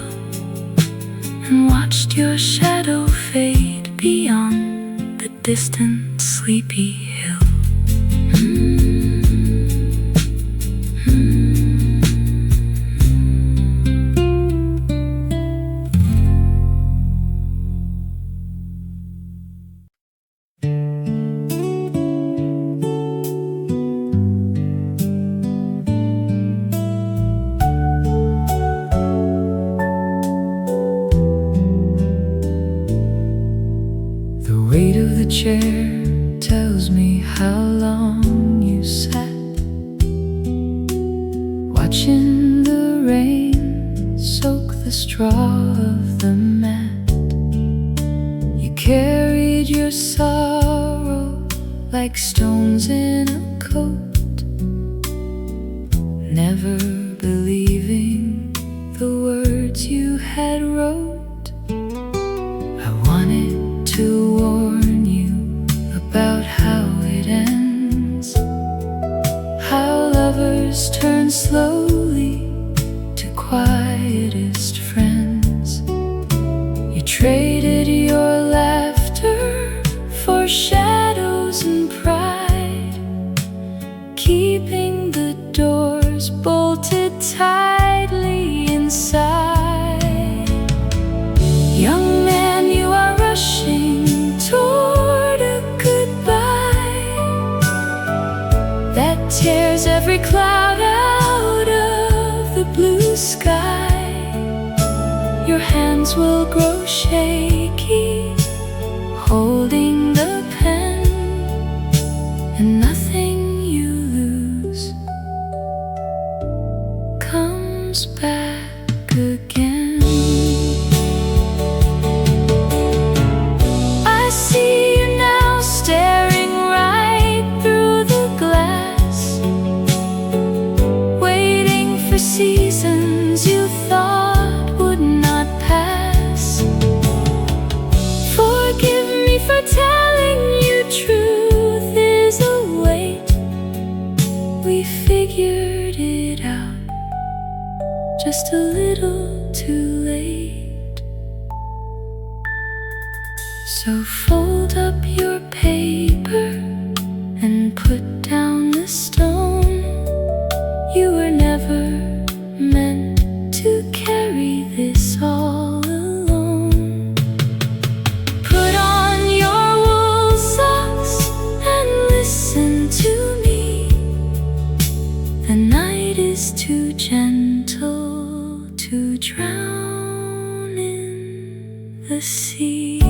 and watched your shadow fade beyond the distant sleepy hill. Chair tells me how long you sat, watching the rain soak the straw of the mat. You carried your sorrow like stones in a coat, never believing the words you had wrote. I wanted to warn you about how it ends, how lovers turn slowly to quietest friends. You traded your laughter for shadows and pride, keeping the doors bolted tightly inside. Young man, you are rushing toward that tears every cloud out of the blue sky. Your hands will grow shaky, holding the pen, and nothing you lose comes back again. I see you now staring seasons you thought would not pass. Forgive me for So fold up your paper and put down the stone. You were never meant to carry this all alone. Put on your wool socks and listen to me. The night is too gentle to drown in the sea.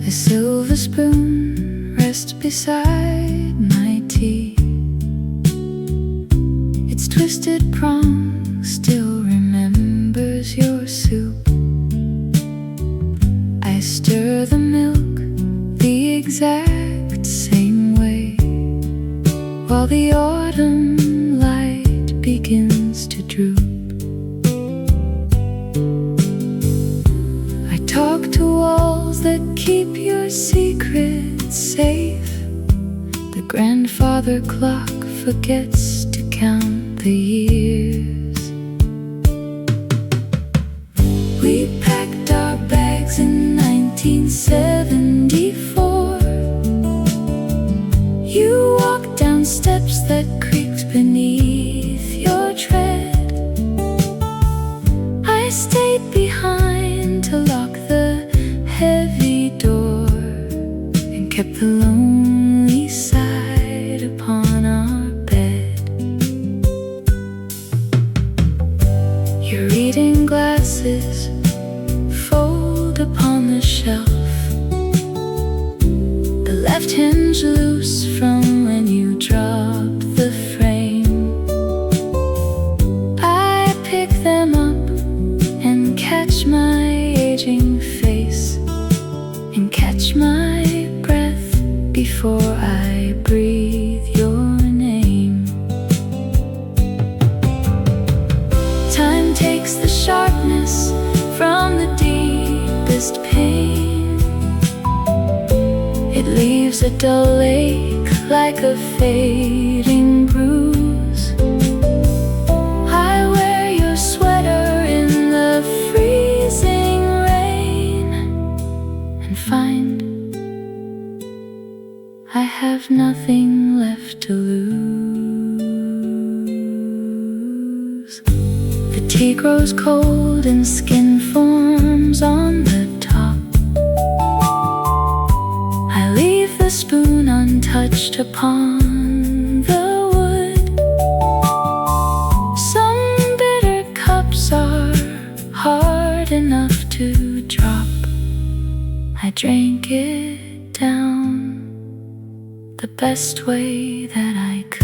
A silver spoon rests beside my tea. Its twisted prong still remembers your soup. I stir the milk the exact same way, while the autumn light begins to droop. I talk to walls that keep your secrets safe. The grandfather clock forgets to count the years. We packed our bags in 1974. You walked down steps that creaked beneath your tread. I stayed behind to lock the heavy door and kept the lonely side upon our bed. Your reading glasses fold upon the shelf, the left hinge loose from when you dropped the frame. I pick them up and catch my aging face and catch my breath before I breathe your name. Time takes the sharpness from the deepest pain. It leaves a dull ache like a fading bruise. I wear your sweater in the freezing rain and find I have nothing left to lose. The tea grows cold and skin forms on the top. I leave the spoon untouched upon the wood. Some bitter cups are hard enough to drop. I drank it down the best way that I could.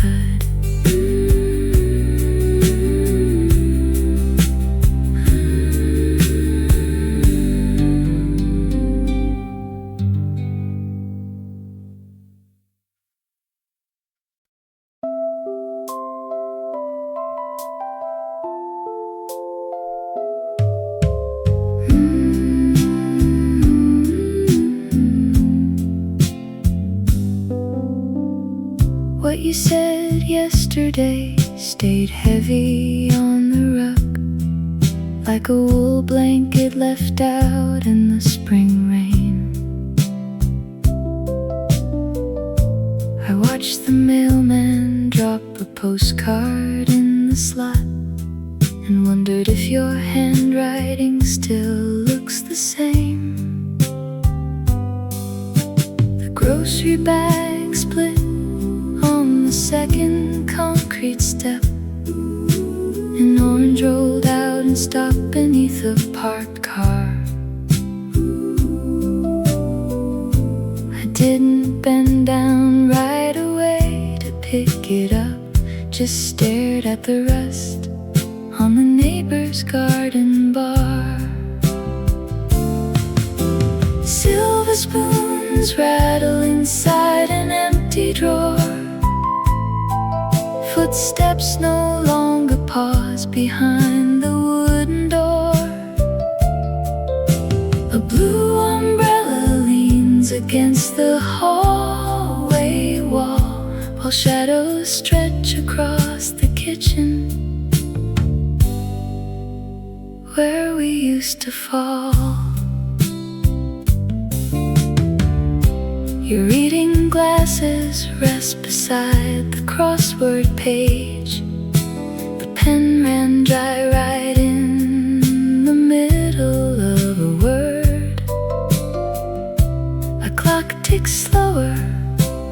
What you said yesterday stayed heavy on the rug, like a wool blanket left out in the spring rain. I watched the mailman drop a postcard in the slot and wondered if your handwriting still looks the same. The grocery bag split on the second concrete step. An orange rolled out and stopped beneath a parked car. I didn't bend down right away to pick it up, just stared at the rust on the neighbor's garden bar. Silver spoons rattle inside an empty drawer. Footsteps no longer pause behind the wooden door. A blue umbrella leans against the hallway wall, while shadows stretch across the kitchen where we used to fall. Your reading glasses rest beside the crossword page. The pen ran dry right in the middle of a word. A clock ticks slower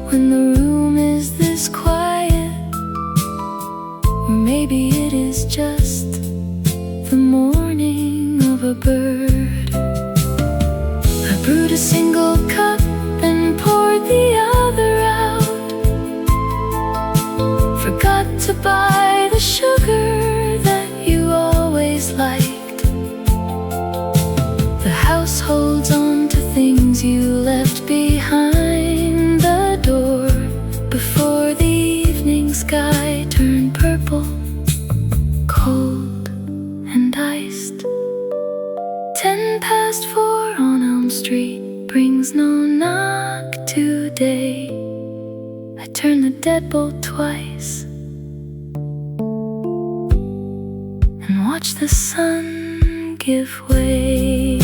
when the room is this quiet. Or maybe it is just the morning of a bird. I brewed a single cup and poured the other out. Forgot to buy the sugar that you always liked. The house holds on to things you left behind the door before the evening sky turned purple, cold and iced. 4:10 on Elm Street brings no knock today. I turn the deadbolt twice and watch the sun give way.